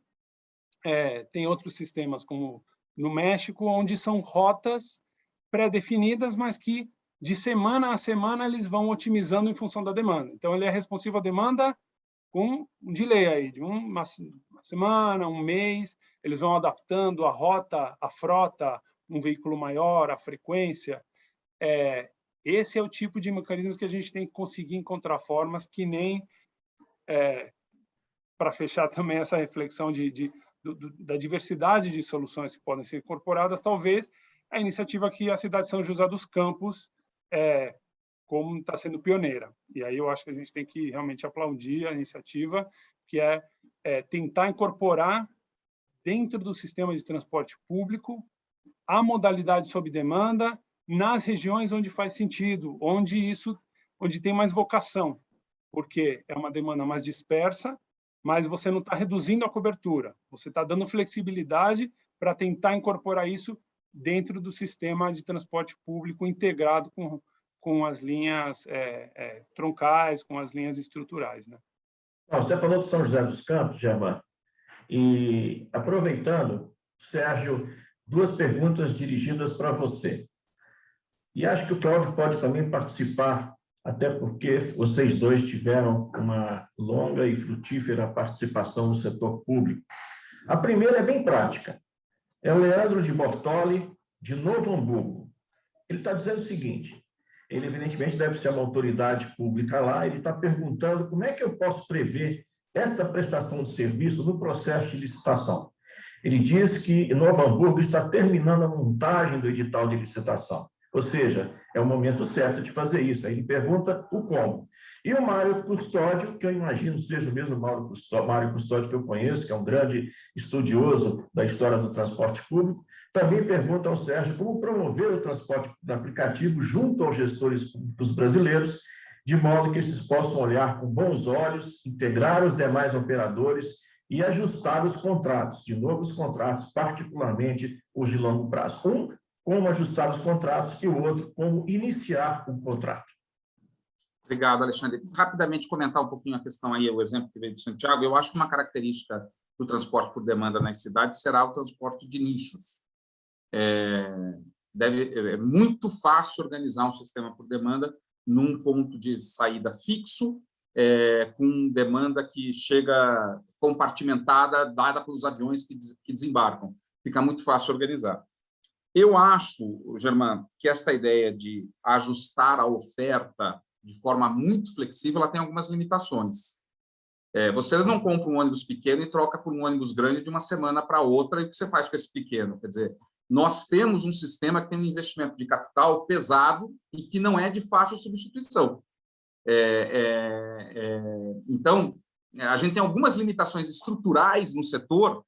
Tem outros sistemas, como no México, onde são rotas pré-definidas, mas que, de semana a semana, eles vão otimizando em função da demanda. Então, ele é responsivo à demanda com um delay aí, de uma semana, um mês, eles vão adaptando a rota, a frota, um veículo maior, a frequência. Esse é o tipo de mecanismos que a gente tem que conseguir encontrar formas que nem, para fechar também essa reflexão da diversidade de soluções que podem ser incorporadas, talvez a iniciativa que a cidade de São José dos Campos como está sendo pioneira. E aí eu acho que a gente tem que realmente aplaudir a iniciativa, que é tentar incorporar dentro do sistema de transporte público a modalidade sob demanda nas regiões onde faz sentido, onde tem mais vocação, porque é uma demanda mais dispersa, mas você não está reduzindo a cobertura, você está dando flexibilidade para tentar incorporar isso dentro do sistema de transporte público integrado com as linhas troncais, com as linhas estruturais, né? Você falou de São José dos Campos, Germán, e aproveitando, Sérgio, duas perguntas dirigidas para você. E acho que o Cláudio pode também participar, até porque vocês dois tiveram uma longa e frutífera participação no setor público. A primeira é bem prática. É o Leandro de Bortoli, de Novo Hamburgo. Ele está dizendo o seguinte: ele, evidentemente, deve ser uma autoridade pública lá, ele está perguntando como é que eu posso prever essa prestação de serviço no processo de licitação. Ele diz que Novo Hamburgo está terminando a montagem do edital de licitação, ou seja, é o momento certo de fazer isso. Aí ele pergunta o como. E o Mário Custódio, que eu imagino seja o mesmo Mário Custódio que eu conheço, que é um grande estudioso da história do transporte público, também pergunta ao Sérgio como promover o transporte aplicativo junto aos gestores públicos brasileiros, de modo que esses possam olhar com bons olhos, integrar os demais operadores e ajustar os contratos, de novo os contratos, particularmente os de longo prazo. Um, como ajustar os contratos, e o outro, como iniciar o contrato. Obrigado, Alexandre. Rapidamente comentar um pouquinho a questão aí, o exemplo que veio de Santiago. Eu acho que uma característica do transporte por demanda nas cidades será o transporte de nichos. É muito fácil organizar um sistema por demanda num ponto de saída fixo, com demanda que chega compartimentada, dada pelos aviões que desembarcam. fica muito fácil organizar. Eu acho, Germán, que esta ideia de ajustar a oferta de forma muito flexível, ela tem algumas limitações. Você não compra um ônibus pequeno e troca por um ônibus grande de uma semana para outra, e o que você faz com esse pequeno? Quer dizer, nós temos um sistema que tem um investimento de capital pesado e que não é de fácil substituição. Então, a gente tem algumas limitações estruturais no setor,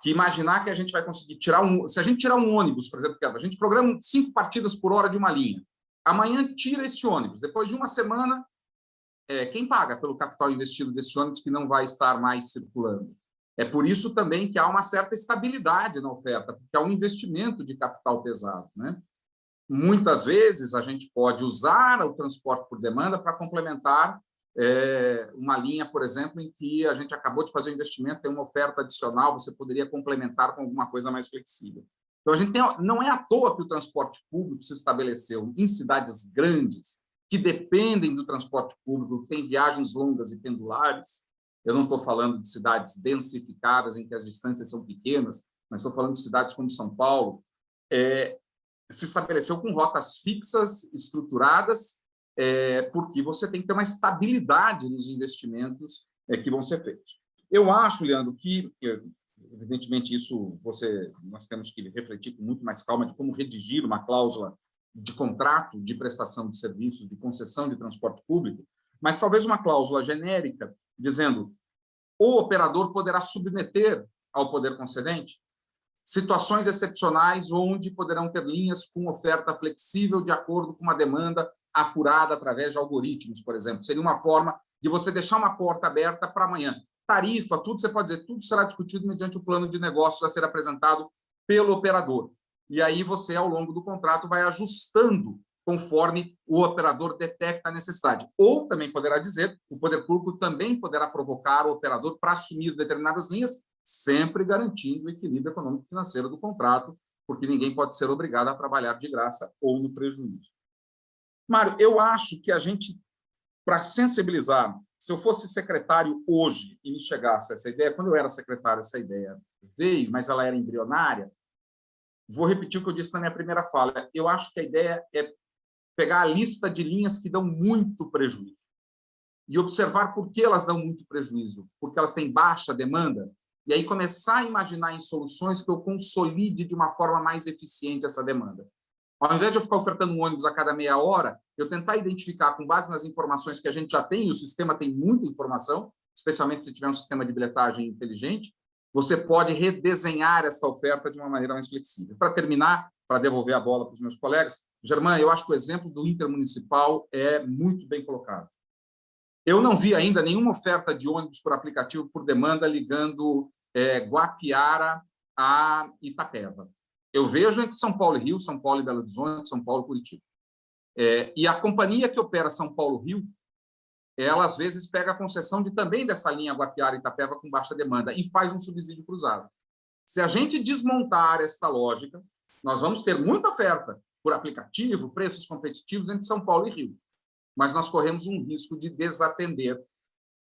que imaginar que a gente vai conseguir tirar se a gente tirar um ônibus, por exemplo, a gente programa 5 partidas por hora de uma linha, amanhã tira esse ônibus, depois de uma semana, quem paga pelo capital investido desse ônibus que não vai estar mais circulando? É por isso também que há uma certa estabilidade na oferta, porque há um investimento de capital pesado, né? Muitas vezes a gente pode usar o transporte por demanda para complementar uma linha, por exemplo, em que a gente acabou de fazer um investimento, tem uma oferta adicional, você poderia complementar com alguma coisa mais flexível. Então, não é à toa que o transporte público se estabeleceu em cidades grandes, que dependem do transporte público, que tem viagens longas e pendulares. Eu não estou falando de cidades densificadas, em que as distâncias são pequenas, mas estou falando de cidades como São Paulo. Se estabeleceu com rotas fixas, estruturadas, porque você tem que ter uma estabilidade nos investimentos que vão ser feitos. Eu acho, Leandro, que, evidentemente, nós temos que refletir com muito mais calma de como redigir uma cláusula de contrato de prestação de serviços, de concessão de transporte público, mas talvez uma cláusula genérica, dizendo o operador poderá submeter ao poder concedente situações excepcionais onde poderão ter linhas com oferta flexível de acordo com uma demanda apurada através de algoritmos, por exemplo. Seria uma forma de você deixar uma porta aberta para amanhã. Tarifa, tudo, você pode dizer, tudo será discutido mediante o plano de negócios a ser apresentado pelo operador. E aí você, ao longo do contrato, vai ajustando conforme o operador detecta a necessidade. Ou também poderá dizer, o poder público também poderá provocar o operador para assumir determinadas linhas, sempre garantindo o equilíbrio econômico-financeiro do contrato, porque ninguém pode ser obrigado a trabalhar de graça ou no prejuízo. Mário, eu acho que a gente, para sensibilizar, se eu fosse secretário hoje e me chegasse essa ideia, quando eu era secretário, essa ideia veio, mas ela era embrionária, vou repetir o que eu disse na minha primeira fala. Eu acho que a ideia é pegar a lista de linhas que dão muito prejuízo e observar por que elas dão muito prejuízo, porque elas têm baixa demanda, e aí começar a imaginar em soluções que eu consolide de uma forma mais eficiente essa demanda. Ao invés de eu ficar ofertando um ônibus a cada meia hora, eu tentar identificar, com base nas informações que a gente já tem, e o sistema tem muita informação, especialmente se tiver um sistema de bilhetagem inteligente, você pode redesenhar esta oferta de uma maneira mais flexível. Para terminar, para devolver a bola para os meus colegas, Germán, eu acho que o exemplo do intermunicipal é muito bem colocado. Eu não vi ainda nenhuma oferta de ônibus por aplicativo por demanda ligando Guapiara a Itapeva. Eu vejo entre São Paulo e Rio, São Paulo e Belo Horizonte, São Paulo e Curitiba. E a companhia que opera São Paulo-Rio, ela, às vezes, pega a concessão também dessa linha Guapiara e Itapeva com baixa demanda e faz um subsídio cruzado. Se a gente desmontar esta lógica, nós vamos ter muita oferta por aplicativo, preços competitivos entre São Paulo e Rio. Mas nós corremos um risco de desatender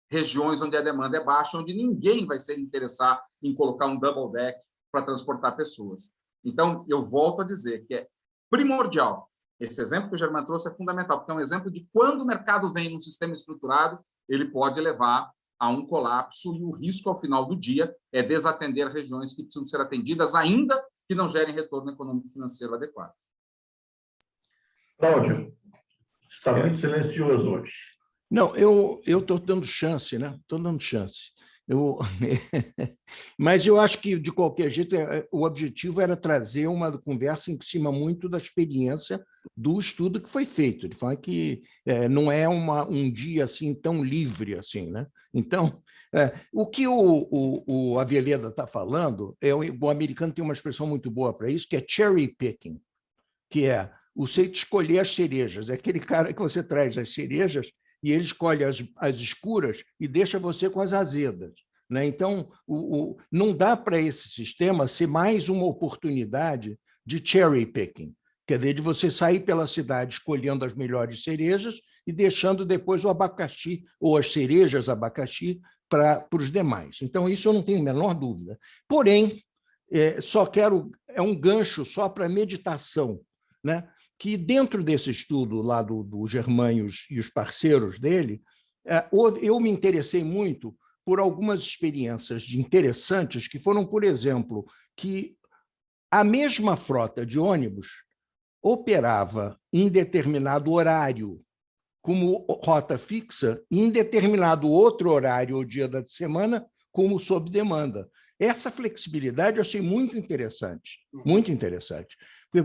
regiões onde a demanda é baixa, onde ninguém vai se interessar em colocar um double deck para transportar pessoas. Então, eu volto a dizer que é primordial. Esse exemplo que o Germán trouxe é fundamental, porque é um exemplo de quando o mercado vem num sistema estruturado, ele pode levar a um colapso e o risco, ao final do dia, é desatender regiões que precisam ser atendidas, ainda que não gerem retorno econômico e financeiro adequado. Cláudio, está muito silencioso hoje. Não, eu estou dando chance, né? Estou dando chance. Mas eu acho que, de qualquer jeito, o objetivo era trazer uma conversa em cima muito da experiência do estudo que foi feito. Ele fala que não é um dia assim tão livre assim, né? Então, o que o Aveleda está falando, o americano tem uma expressão muito boa para isso, que é cherry picking, que é você escolher as cerejas. É aquele cara que você traz as cerejas e ele escolhe as escuras e deixa você com as azedas, né? Então, não dá para esse sistema ser mais uma oportunidade de cherry picking, quer dizer, de você sair pela cidade escolhendo as melhores cerejas e deixando depois o abacaxi ou as cerejas abacaxi para os demais. Então, isso eu não tenho a menor dúvida. Porém, é um gancho só para meditação, né? Que dentro desse estudo lá do Germán e os parceiros dele, eu me interessei muito por algumas experiências interessantes que foram, por exemplo, que a mesma frota de ônibus operava em determinado horário como rota fixa e em determinado outro horário ou dia da semana como sob demanda. Essa flexibilidade eu achei muito interessante,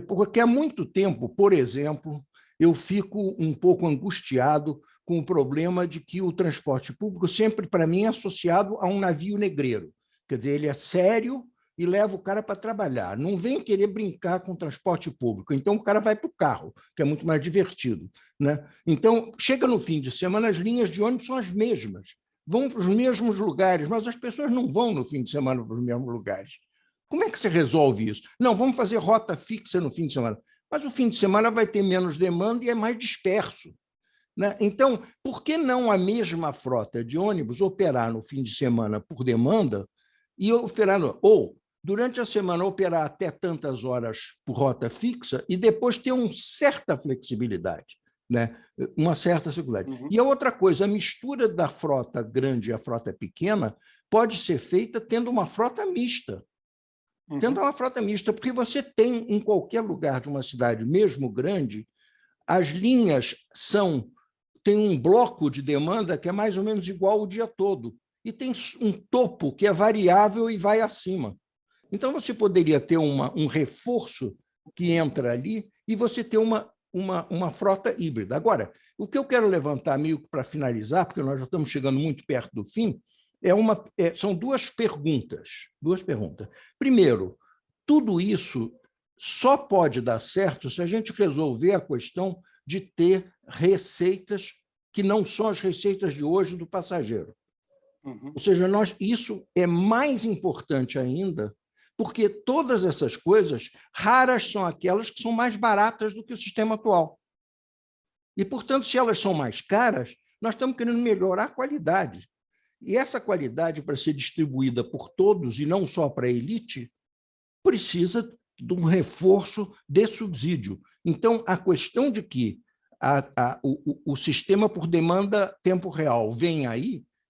porque há muito tempo, por exemplo, eu fico um pouco angustiado com o problema de que o transporte público sempre, para mim, é associado a um navio negreiro. Quer dizer, ele é sério e leva o cara para trabalhar. Não vem querer brincar com o transporte público. Então, o cara vai para o carro, que é muito mais divertido, né? Então, chega no fim de semana, as linhas de ônibus são as mesmas, vão para os mesmos lugares, mas as pessoas não vão no fim de semana para os mesmos lugares. Como é que você resolve isso? Não, vamos fazer rota fixa no fim de semana. Mas o fim de semana vai ter menos demanda e é mais disperso, né? Então, por que não a mesma frota de ônibus operar no fim de semana por demanda e operar ou durante a semana operar até tantas horas por rota fixa e depois ter uma certa flexibilidade, né? Uma certa circularidade. E a outra coisa, a mistura da frota grande e a frota pequena pode ser feita tendo uma frota mista. Tendo uma frota mista, porque você tem, em qualquer lugar de uma cidade, mesmo grande, as linhas tem um bloco de demanda que é mais ou menos igual o dia todo, e tem um topo que é variável e vai acima. Então, você poderia ter um reforço que entra ali e você ter uma frota híbrida. Agora, o que eu quero levantar, meio para finalizar, porque nós já estamos chegando muito perto do fim, são duas perguntas. Primeiro, tudo isso só pode dar certo se a gente resolver a questão de ter receitas que não são as receitas de hoje do passageiro. Ou seja, isso é mais importante ainda, porque todas essas coisas, raras são aquelas que são mais baratas do que o sistema atual. E, portanto, se elas são mais caras, nós estamos querendo melhorar a qualidade. E essa qualidade, para ser distribuída por todos e não só para a elite, precisa de um reforço de subsídio. Então, a questão de que o sistema por demanda tempo real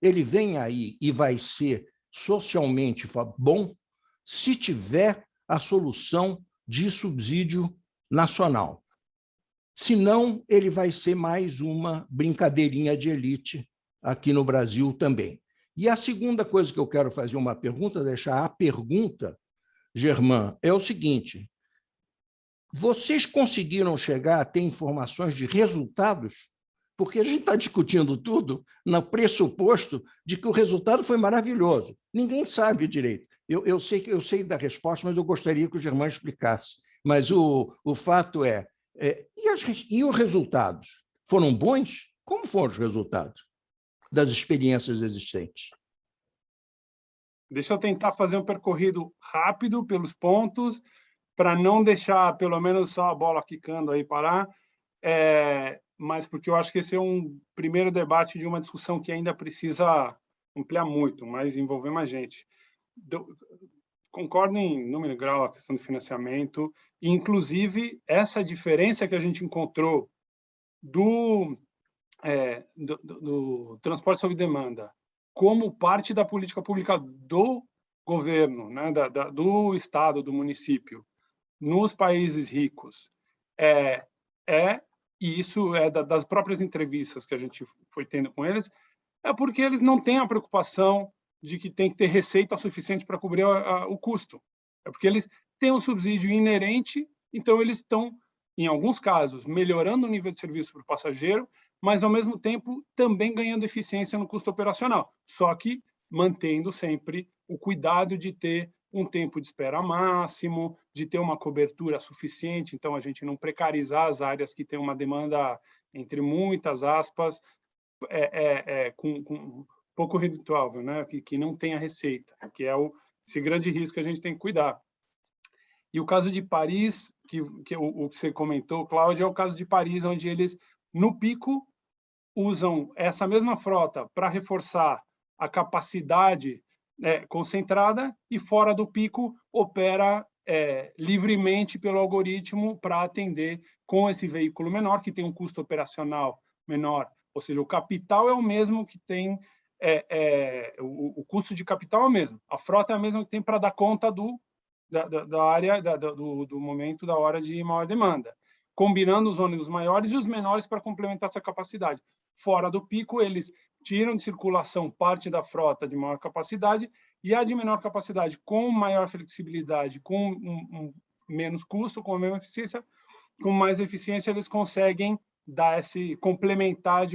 ele vem aí e vai ser socialmente bom se tiver a solução de subsídio nacional. Senão, ele vai ser mais uma brincadeirinha de elite aqui no Brasil também. E a segunda coisa que eu quero fazer uma pergunta, deixar a pergunta, Germán, é o seguinte: vocês conseguiram chegar a ter informações de resultados? Porque a gente está discutindo tudo no pressuposto de que o resultado foi maravilhoso. Ninguém sabe direito. Eu sei da resposta, mas eu gostaria que o Germán explicasse. Mas o fato e os resultados? Foram bons? Como foram os resultados das experiências existentes? Deixa eu tentar fazer um percorrido rápido pelos pontos, para não deixar, pelo menos, só a bola quicando aí parar, mas porque eu acho que esse é um primeiro debate de uma discussão que ainda precisa ampliar muito, mas envolver mais gente. Concordo em número e grau a questão do financiamento, e, inclusive, essa diferença que a gente encontrou do transporte sob demanda como parte da política pública do governo, né, do Estado, do município, nos países ricos, e isso é das próprias entrevistas que a gente foi tendo com eles, é porque eles não têm a preocupação de que tem que ter receita suficiente para cobrir o custo. É porque eles têm um subsídio inerente, então eles estão, em alguns casos, melhorando o nível de serviço para o passageiro, mas, ao mesmo tempo, também ganhando eficiência no custo operacional, só que mantendo sempre o cuidado de ter um tempo de espera máximo, de ter uma cobertura suficiente, então a gente não precarizar as áreas que têm uma demanda, entre muitas aspas, com pouco redutível, né? que não tem a receita, que é esse grande risco que a gente tem que cuidar. E o caso de Paris, o que você comentou, Cláudia, é o caso de Paris, onde eles, no pico, usam essa mesma frota para reforçar a capacidade concentrada, e fora do pico opera livremente pelo algoritmo para atender com esse veículo menor, que tem um custo operacional menor, ou seja, o capital é o mesmo que tem, o custo de capital é o mesmo, a frota é a mesma que tem para dar conta da área, do momento da hora de maior demanda, combinando os ônibus maiores e os menores para complementar essa capacidade. Fora do pico, eles tiram de circulação parte da frota de maior capacidade e a de menor capacidade, com maior flexibilidade, com menos custo, com a mesma eficiência, com mais eficiência, eles conseguem dar complementar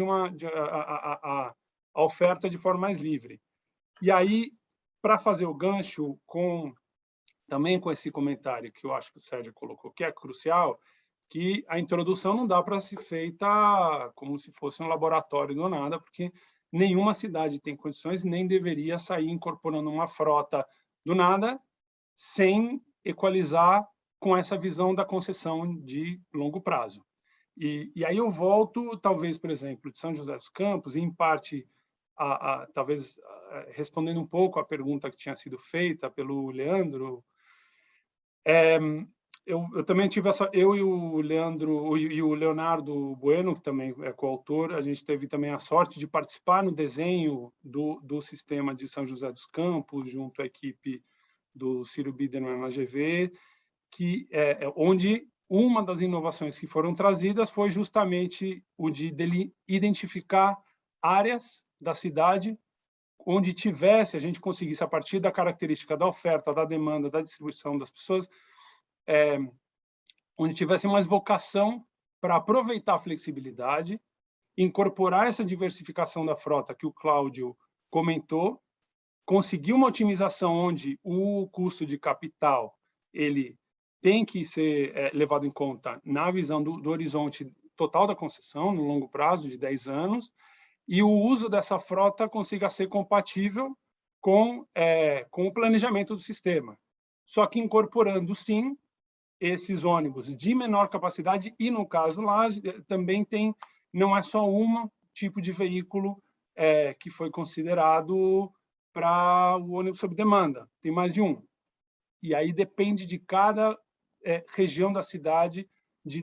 a oferta de forma mais livre. E aí, para fazer o gancho também com esse comentário que eu acho que o Sérgio colocou, que é crucial, que a introdução não dá para ser feita como se fosse um laboratório do nada, porque nenhuma cidade tem condições, nem deveria sair incorporando uma frota do nada, sem equalizar com essa visão da concessão de longo prazo. E aí eu volto, talvez, por exemplo, de São José dos Campos, e em parte, talvez respondendo um pouco à pergunta que tinha sido feita pelo Leandro, eu também tive eu e o Leandro e o Leonardo Bueno, que também é coautor, a gente teve também a sorte de participar no desenho do sistema de São José dos Campos, junto à equipe do Ciro Biderman na GV, onde uma das inovações que foram trazidas foi justamente o de identificar áreas da cidade onde a gente conseguisse, a partir da característica da oferta, da demanda, da distribuição das pessoas, onde tivesse mais vocação para aproveitar a flexibilidade, incorporar essa diversificação da frota que o Cláudio comentou, conseguir uma otimização onde o custo de capital ele tem que ser levado em conta na visão do horizonte total da concessão, no longo prazo, de 10 anos, e o uso dessa frota consiga ser compatível com o planejamento do sistema. Só que incorporando, sim, esses ônibus de menor capacidade, e no caso lá também não é só um tipo de veículo que foi considerado para o ônibus sob demanda, tem mais de um. E aí depende de cada região da cidade,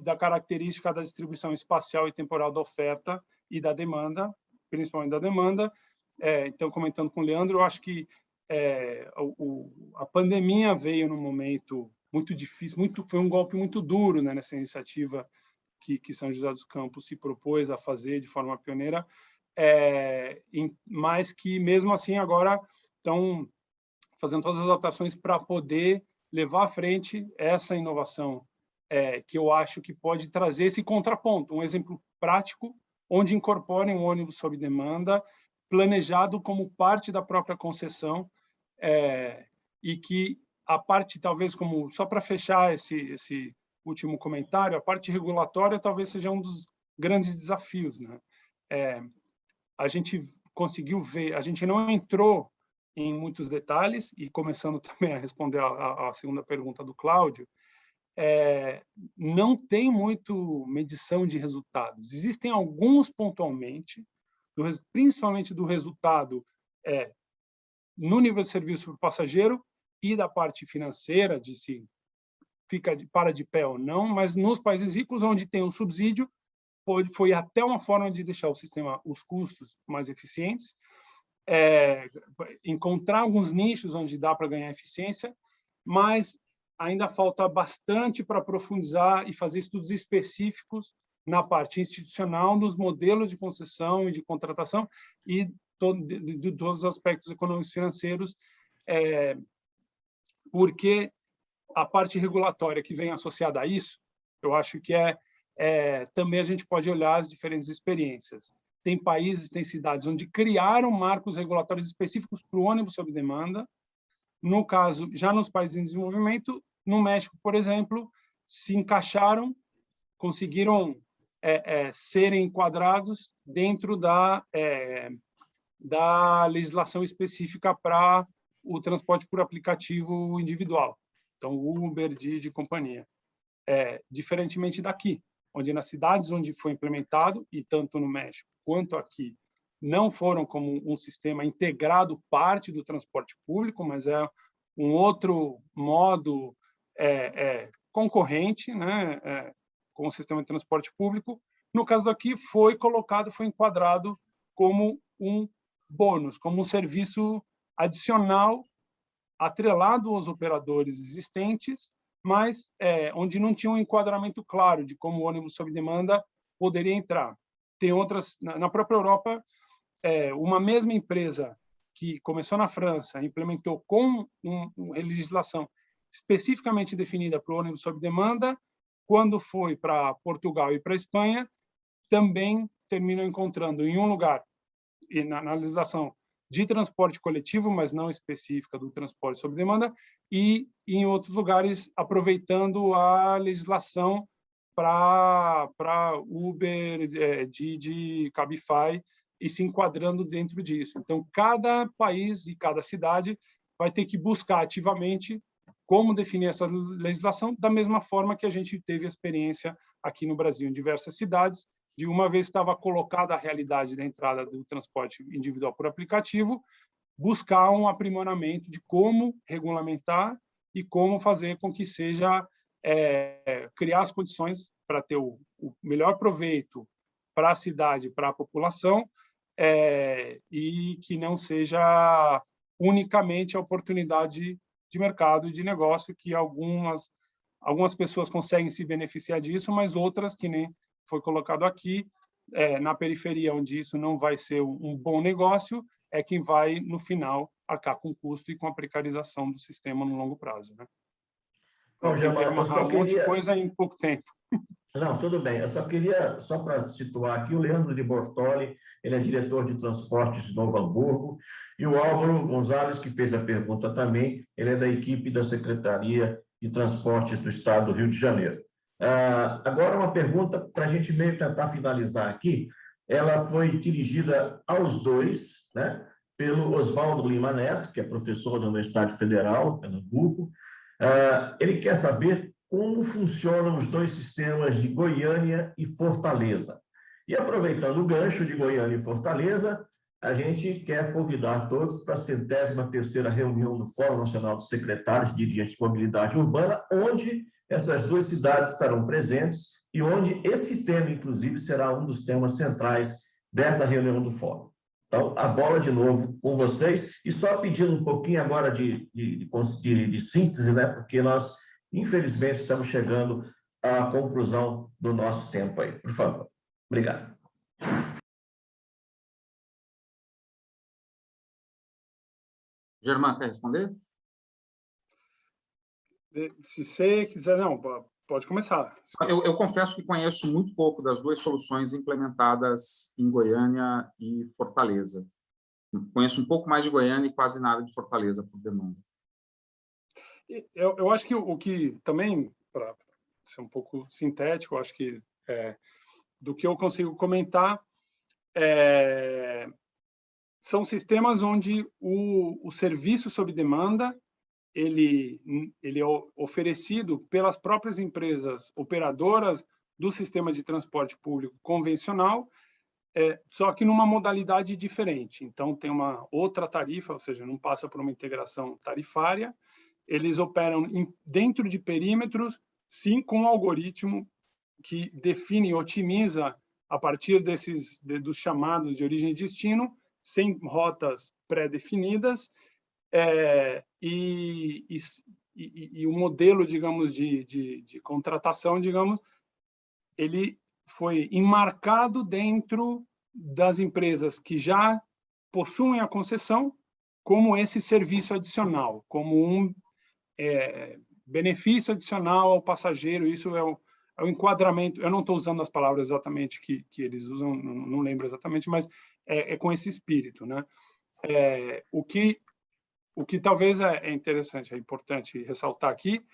da característica da distribuição espacial e temporal da oferta e da demanda, principalmente da demanda. Então, comentando com o Leandro, eu acho que a pandemia veio num momento muito difícil, foi um golpe muito duro, né, nessa iniciativa que São José dos Campos se propôs a fazer de forma pioneira, mas que, mesmo assim, agora estão fazendo todas as adaptações para poder levar à frente essa inovação, que eu acho que pode trazer esse contraponto, um exemplo prático, onde incorporem um ônibus sob demanda, planejado como parte da própria concessão, e que a parte, talvez, só para fechar esse último comentário, a parte regulatória talvez seja um dos grandes desafios, né? A gente conseguiu ver, a gente não entrou em muitos detalhes, e começando também a responder a segunda pergunta do Cláudio, não tem muito medição de resultados. Existem alguns pontualmente, principalmente do resultado no nível de serviço para o passageiro e da parte financeira, de se para de pé ou não, mas nos países ricos, onde tem um subsídio, foi até uma forma de deixar o sistema, os custos mais eficientes, encontrar alguns nichos onde dá para ganhar eficiência, mas ainda falta bastante para profundizar e fazer estudos específicos na parte institucional, nos modelos de concessão e de contratação e de todos os aspectos econômicos e financeiros, porque a parte regulatória que vem associada a isso, eu acho que também a gente pode olhar as diferentes experiências. Tem países, tem cidades onde criaram marcos regulatórios específicos para o ônibus sob demanda. No caso, já nos países em desenvolvimento, no México, por exemplo, se encaixaram, conseguiram serem enquadrados dentro da legislação específica para o transporte por aplicativo individual. Então, Uber, Didi, companhia. Diferentemente daqui, onde nas cidades onde foi implementado, e tanto no México quanto aqui não foram como um sistema integrado parte do transporte público, mas é um outro modo concorrente, né, com o sistema de transporte público. No caso daqui, foi enquadrado como um bônus, como um serviço adicional atrelado aos operadores existentes, mas onde não tinha um enquadramento claro de como o ônibus sob demanda poderia entrar. Tem outras, na própria Europa, uma mesma empresa que começou na França, implementou com uma legislação especificamente definida para o ônibus sob demanda, quando foi para Portugal e para a Espanha, também terminou encontrando em um lugar, e na legislação de transporte coletivo, mas não específica do transporte sob demanda, e em outros lugares aproveitando a legislação para Uber, Didi, Cabify, e se enquadrando dentro disso. Então, cada país e cada cidade vai ter que buscar ativamente como definir essa legislação, da mesma forma que a gente teve a experiência aqui no Brasil, em diversas cidades, de uma vez estava colocada a realidade da entrada do transporte individual por aplicativo, buscar um aprimoramento de como regulamentar e como fazer com que seja criar as condições para ter o melhor proveito para a cidade, para a população, e que não seja unicamente a oportunidade de mercado e de negócio, que algumas pessoas conseguem se beneficiar disso, mas outras, que nem foi colocado aqui, na periferia, onde isso não vai ser um bom negócio, é quem vai, no final, arcar com o custo e com a precarização do sistema no longo prazo, né? Bom, Germano, eu só um monte de coisa em pouco tempo. Não, tudo bem. Eu só queria, só para situar aqui, o Leandro de Bortoli, ele é diretor de transportes de Novo Hamburgo, e o Álvaro Gonzalez, que fez a pergunta também, ele é da equipe da Secretaria de Transportes do Estado do Rio de Janeiro. Agora, uma pergunta para a gente meio tentar finalizar aqui. Ela foi dirigida aos dois, né, pelo Oswaldo Lima Neto, que é professor da Universidade Federal, Pernambuco. Ele quer saber como funcionam os dois sistemas de Goiânia e Fortaleza. E aproveitando o gancho de Goiânia e Fortaleza, a gente quer convidar todos para a 103ª reunião do Fórum Nacional dos Secretários de Dirigentes de Mobilidade Urbana, onde essas duas cidades estarão presentes e onde esse tema, inclusive, será um dos temas centrais dessa reunião do Fórum. Então, a bola de novo com vocês, e só pedindo um pouquinho agora de síntese, né? Porque nós, infelizmente, estamos chegando à conclusão do nosso tempo aí. Por favor. Obrigado. Germán, quer responder? Se você quiser, não, pode começar. Eu confesso que conheço muito pouco das duas soluções implementadas em Goiânia e Fortaleza. Conheço um pouco mais de Goiânia e quase nada de Fortaleza por demanda. Eu acho que o que também, para ser um pouco sintético, acho que do que eu consigo comentar, são sistemas onde o serviço sob demanda ele é oferecido pelas próprias empresas operadoras do sistema de transporte público convencional, só que numa modalidade diferente. Então, tem uma outra tarifa, ou seja, não passa por uma integração tarifária. Eles operam dentro de perímetros, sim, com um algoritmo que define e otimiza a partir dos chamados de origem e destino, sem rotas pré-definidas, e o modelo, digamos, de contratação, digamos, ele foi enmarcado dentro das empresas que já possuem a concessão como esse serviço adicional, como um benefício adicional ao passageiro. Isso é o enquadramento. Eu não estou usando as palavras exatamente que eles usam, não lembro exatamente, mas é com esse espírito, né? O que talvez é interessante, é importante ressaltar aqui,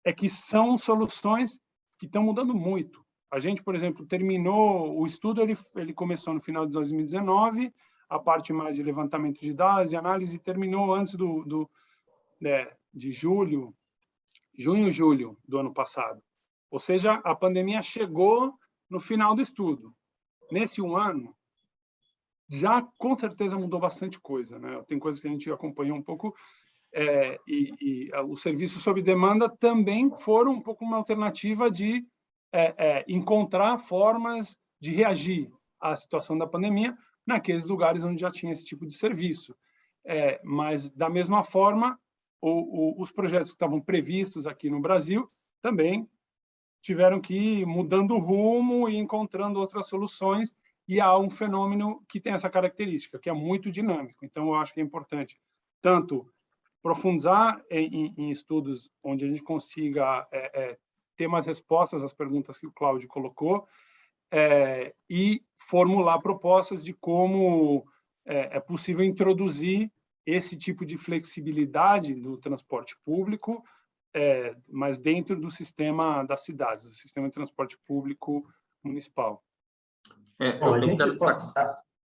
é que são soluções que estão mudando muito. A gente, por exemplo, terminou o estudo, ele começou no final de 2019, a parte mais de levantamento de dados, de análise, terminou antes de junho, julho do ano passado. Ou seja, a pandemia chegou no final do estudo. Nesse um ano, já com certeza mudou bastante coisa, né? Tem coisas que a gente acompanhou um pouco, e os serviços sob demanda também foram um pouco uma alternativa de encontrar formas de reagir à situação da pandemia naqueles lugares onde já tinha esse tipo de serviço. Mas, da mesma forma, os projetos que estavam previstos aqui no Brasil também tiveram que ir mudando o rumo e encontrando outras soluções, e há um fenômeno que tem essa característica, que é muito dinâmico. Então, eu acho que é importante tanto aprofundar em estudos onde a gente consiga ter mais respostas às perguntas que o Cláudio colocou, e formular propostas de como é possível introduzir esse tipo de flexibilidade do transporte público, mas dentro do sistema das cidades, do sistema de transporte público municipal. Bom, a gente...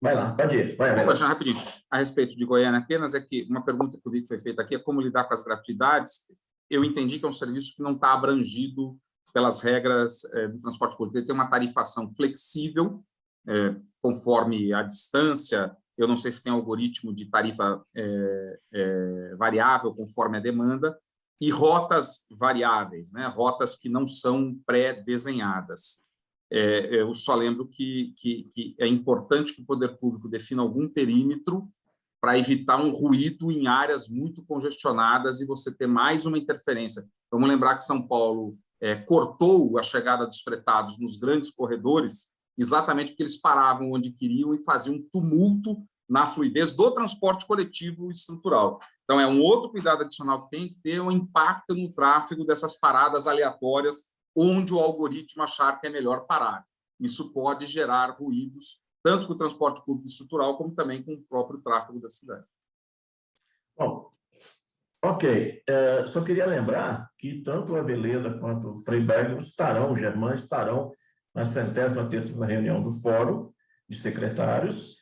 Vai lá, pode ir. Vou rapidinho. A respeito de Goiânia apenas, é que uma pergunta que eu vi que foi feita aqui é como lidar com as gratuidades. Eu entendi que é um serviço que não está abrangido pelas regras do transporte público. Ele tem uma tarifação flexível, conforme a distância. Eu não sei se tem algoritmo de tarifa variável, conforme a demanda, e rotas variáveis, né? Rotas que não são pré-desenhadas. Eu só lembro que é importante que o poder público defina algum perímetro para evitar um ruído em áreas muito congestionadas e você ter mais uma interferência. Vamos lembrar que São Paulo cortou a chegada dos fretados nos grandes corredores exatamente porque eles paravam onde queriam e faziam um tumulto na fluidez do transporte coletivo estrutural. Então, é um outro cuidado adicional que tem que ter um impacto no tráfego dessas paradas aleatórias onde o algoritmo achar que é melhor parar. Isso pode gerar ruídos, tanto com o transporte público estrutural, como também com o próprio tráfego da cidade. Bom, ok. Só queria lembrar que tanto a Veleda quanto o Freyberg o Germán estarão na 103ª reunião do Fórum de Secretários,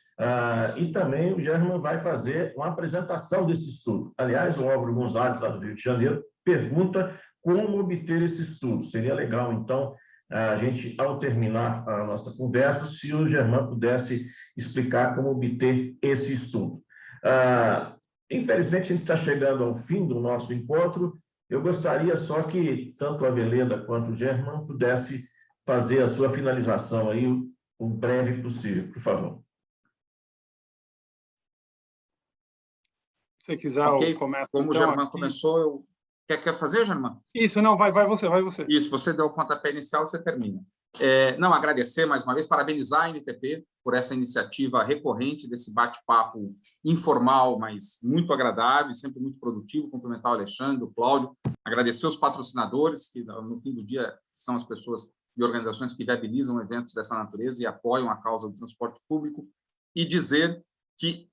e também o Germán vai fazer uma apresentação desse estudo. Aliás, o Álvaro Gonzalez, lá do Rio de Janeiro, pergunta como obter esse estudo. Seria legal, então, a gente, ao terminar a nossa conversa, se o Germán pudesse explicar como obter esse estudo. Infelizmente, a gente está chegando ao fim do nosso encontro. Eu gostaria só que tanto a Veleda quanto o Germán pudesse fazer a sua finalização aí o breve possível, por favor. Se você quiser, eu começo. Como então, o Germán começou, eu... Quer fazer, Germán? Isso, não, vai você. Isso, você deu o pontapé inicial, você termina. Não, agradecer mais uma vez, parabenizar a NTP por essa iniciativa recorrente desse bate-papo informal, mas muito agradável, sempre muito produtivo, cumprimentar o Alexandre, o Cláudio, agradecer os patrocinadores, que no fim do dia são as pessoas e organizações que viabilizam eventos dessa natureza e apoiam a causa do transporte público, e dizer que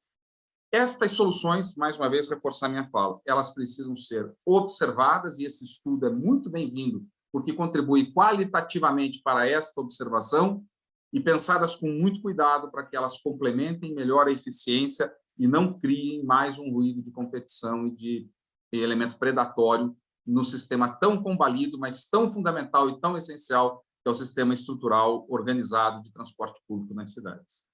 estas soluções, mais uma vez, reforçar minha fala, elas precisam ser observadas, e esse estudo é muito bem-vindo, porque contribui qualitativamente para esta observação, e pensadas com muito cuidado para que elas complementem melhor a eficiência e não criem mais um ruído de competição e de elemento predatório no sistema tão combalido, mas tão fundamental e tão essencial, que é o sistema estrutural organizado de transporte público nas cidades.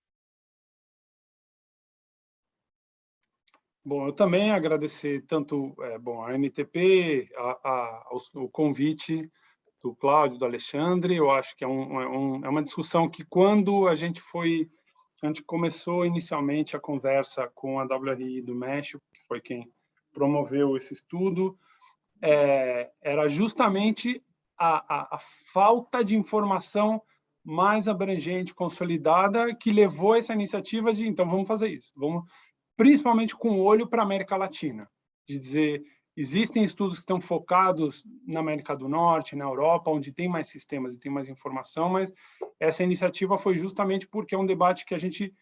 Bom, eu também agradecer tanto a NTP, o convite do Cláudio, do Alexandre. Eu acho que é uma discussão que, quando a gente começou inicialmente a conversa com a WRI do México, que foi quem promoveu esse estudo, era justamente a falta de informação mais abrangente, consolidada, que levou a essa iniciativa de, então, vamos fazer isso, principalmente com olho para a América Latina, de dizer, existem estudos que estão focados na América do Norte, na Europa, onde tem mais sistemas e tem mais informação, mas essa iniciativa foi justamente porque é um debate que a gente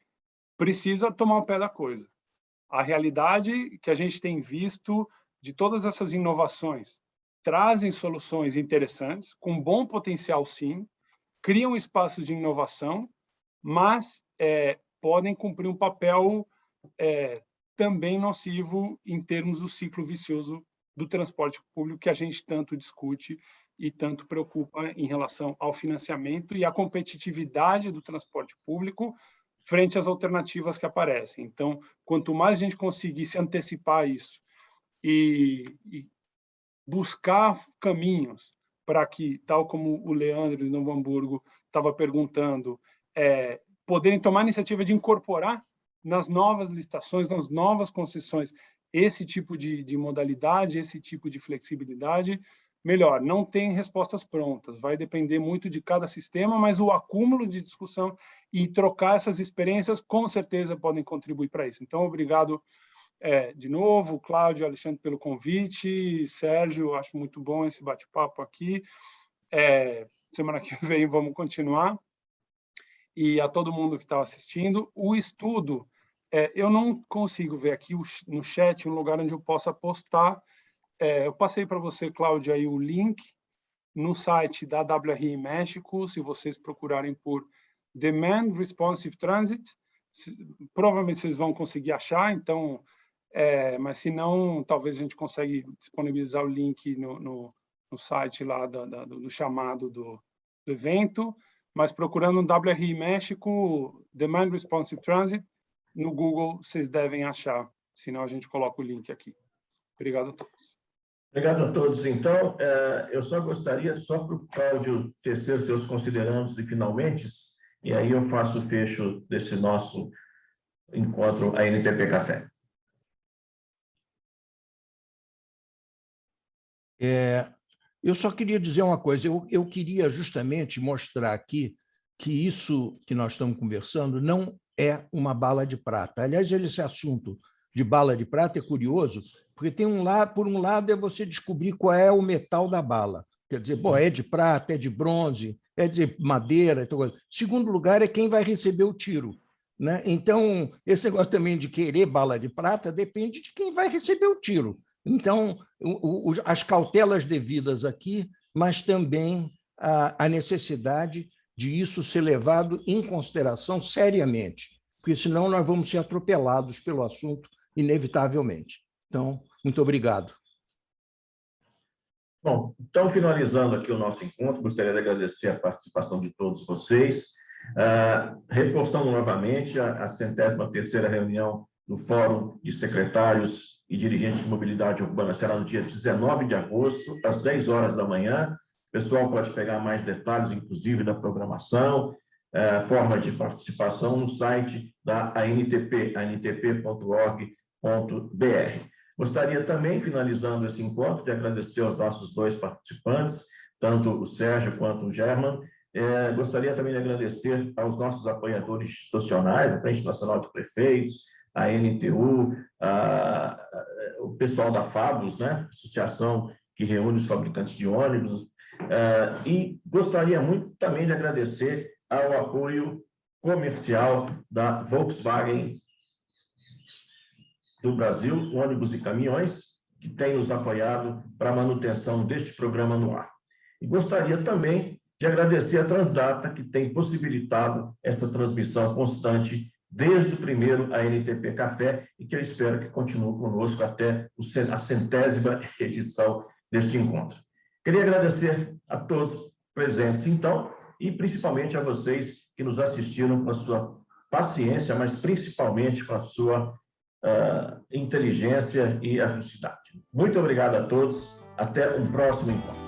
precisa tomar o pé da coisa. A realidade que a gente tem visto de todas essas inovações trazem soluções interessantes, com bom potencial, sim, criam espaços de inovação, mas podem cumprir um papel também nocivo em termos do ciclo vicioso do transporte público, que a gente tanto discute e tanto preocupa em relação ao financiamento e à competitividade do transporte público frente às alternativas que aparecem. Então, quanto mais a gente conseguir se antecipar a isso e buscar caminhos para que, tal como o Leandro de Novo Hamburgo estava perguntando, poderem tomar a iniciativa de incorporar nas novas licitações, nas novas concessões, esse tipo de modalidade, esse tipo de flexibilidade, melhor. Não tem respostas prontas, vai depender muito de cada sistema, mas o acúmulo de discussão e trocar essas experiências, com certeza, podem contribuir para isso. Então, obrigado de novo, Cláudio, Alexandre, pelo convite. Sérgio, acho muito bom esse bate-papo aqui. Semana que vem vamos continuar. E a todo mundo que estava assistindo, o estudo, eu não consigo ver aqui no chat um lugar onde eu possa postar. Eu passei para você, Cláudio, aí o link no site da WRI México. Se vocês procurarem por Demand Responsive Transit, provavelmente vocês vão conseguir achar. Então, mas se não, talvez a gente consiga disponibilizar o link no site lá do chamado do evento. Mas procurando no WRI México, Demand Responsive Transit, no Google vocês devem achar, senão a gente coloca o link aqui. Obrigado a todos. Obrigado a todos. Então, eu só gostaria, só para o Cláudio tecer seus considerandos e finalmente, e aí eu faço o fecho desse nosso encontro ANTP Café. Eu só queria dizer uma coisa, eu queria justamente mostrar aqui que isso que nós estamos conversando não é uma bala de prata. Aliás, esse assunto de bala de prata é curioso, porque por um lado é você descobrir qual é o metal da bala. Quer dizer, é de prata, é de bronze, é de madeira. Segundo lugar é quem vai receber o tiro, né? Então, esse negócio também de querer bala de prata depende de quem vai receber o tiro. Então, as cautelas devidas aqui, mas também a necessidade de isso ser levado em consideração seriamente, porque senão nós vamos ser atropelados pelo assunto, inevitavelmente. Então, muito obrigado. Bom, então, finalizando aqui o nosso encontro, gostaria de agradecer a participação de todos vocês, reforçando novamente a 103ª reunião do Fórum de Secretários e Dirigentes de Mobilidade Urbana será no dia 19 de agosto, às 10 horas da manhã. O pessoal pode pegar mais detalhes, inclusive, da programação, forma de participação no site da ANTP, antp.org.br. Gostaria também, finalizando esse encontro, de agradecer aos nossos dois participantes, tanto o Sérgio quanto o German. Gostaria também de agradecer aos nossos apoiadores institucionais, a Frente Nacional de Prefeitos, a NTU, o pessoal da FABUS, né? Associação que reúne os fabricantes de ônibus, e gostaria muito também de agradecer ao apoio comercial da Volkswagen do Brasil, ônibus e caminhões, que tem nos apoiado para a manutenção deste programa no ar. E gostaria também de agradecer a Transdata, que tem possibilitado essa transmissão constante desde o primeiro ANTP Café, e que eu espero que continue conosco até a 100ª edição deste encontro. Queria agradecer a todos presentes, então, e principalmente a vocês que nos assistiram com a sua paciência, mas principalmente com a sua inteligência e amorosidade. Muito obrigado a todos. Até um próximo encontro.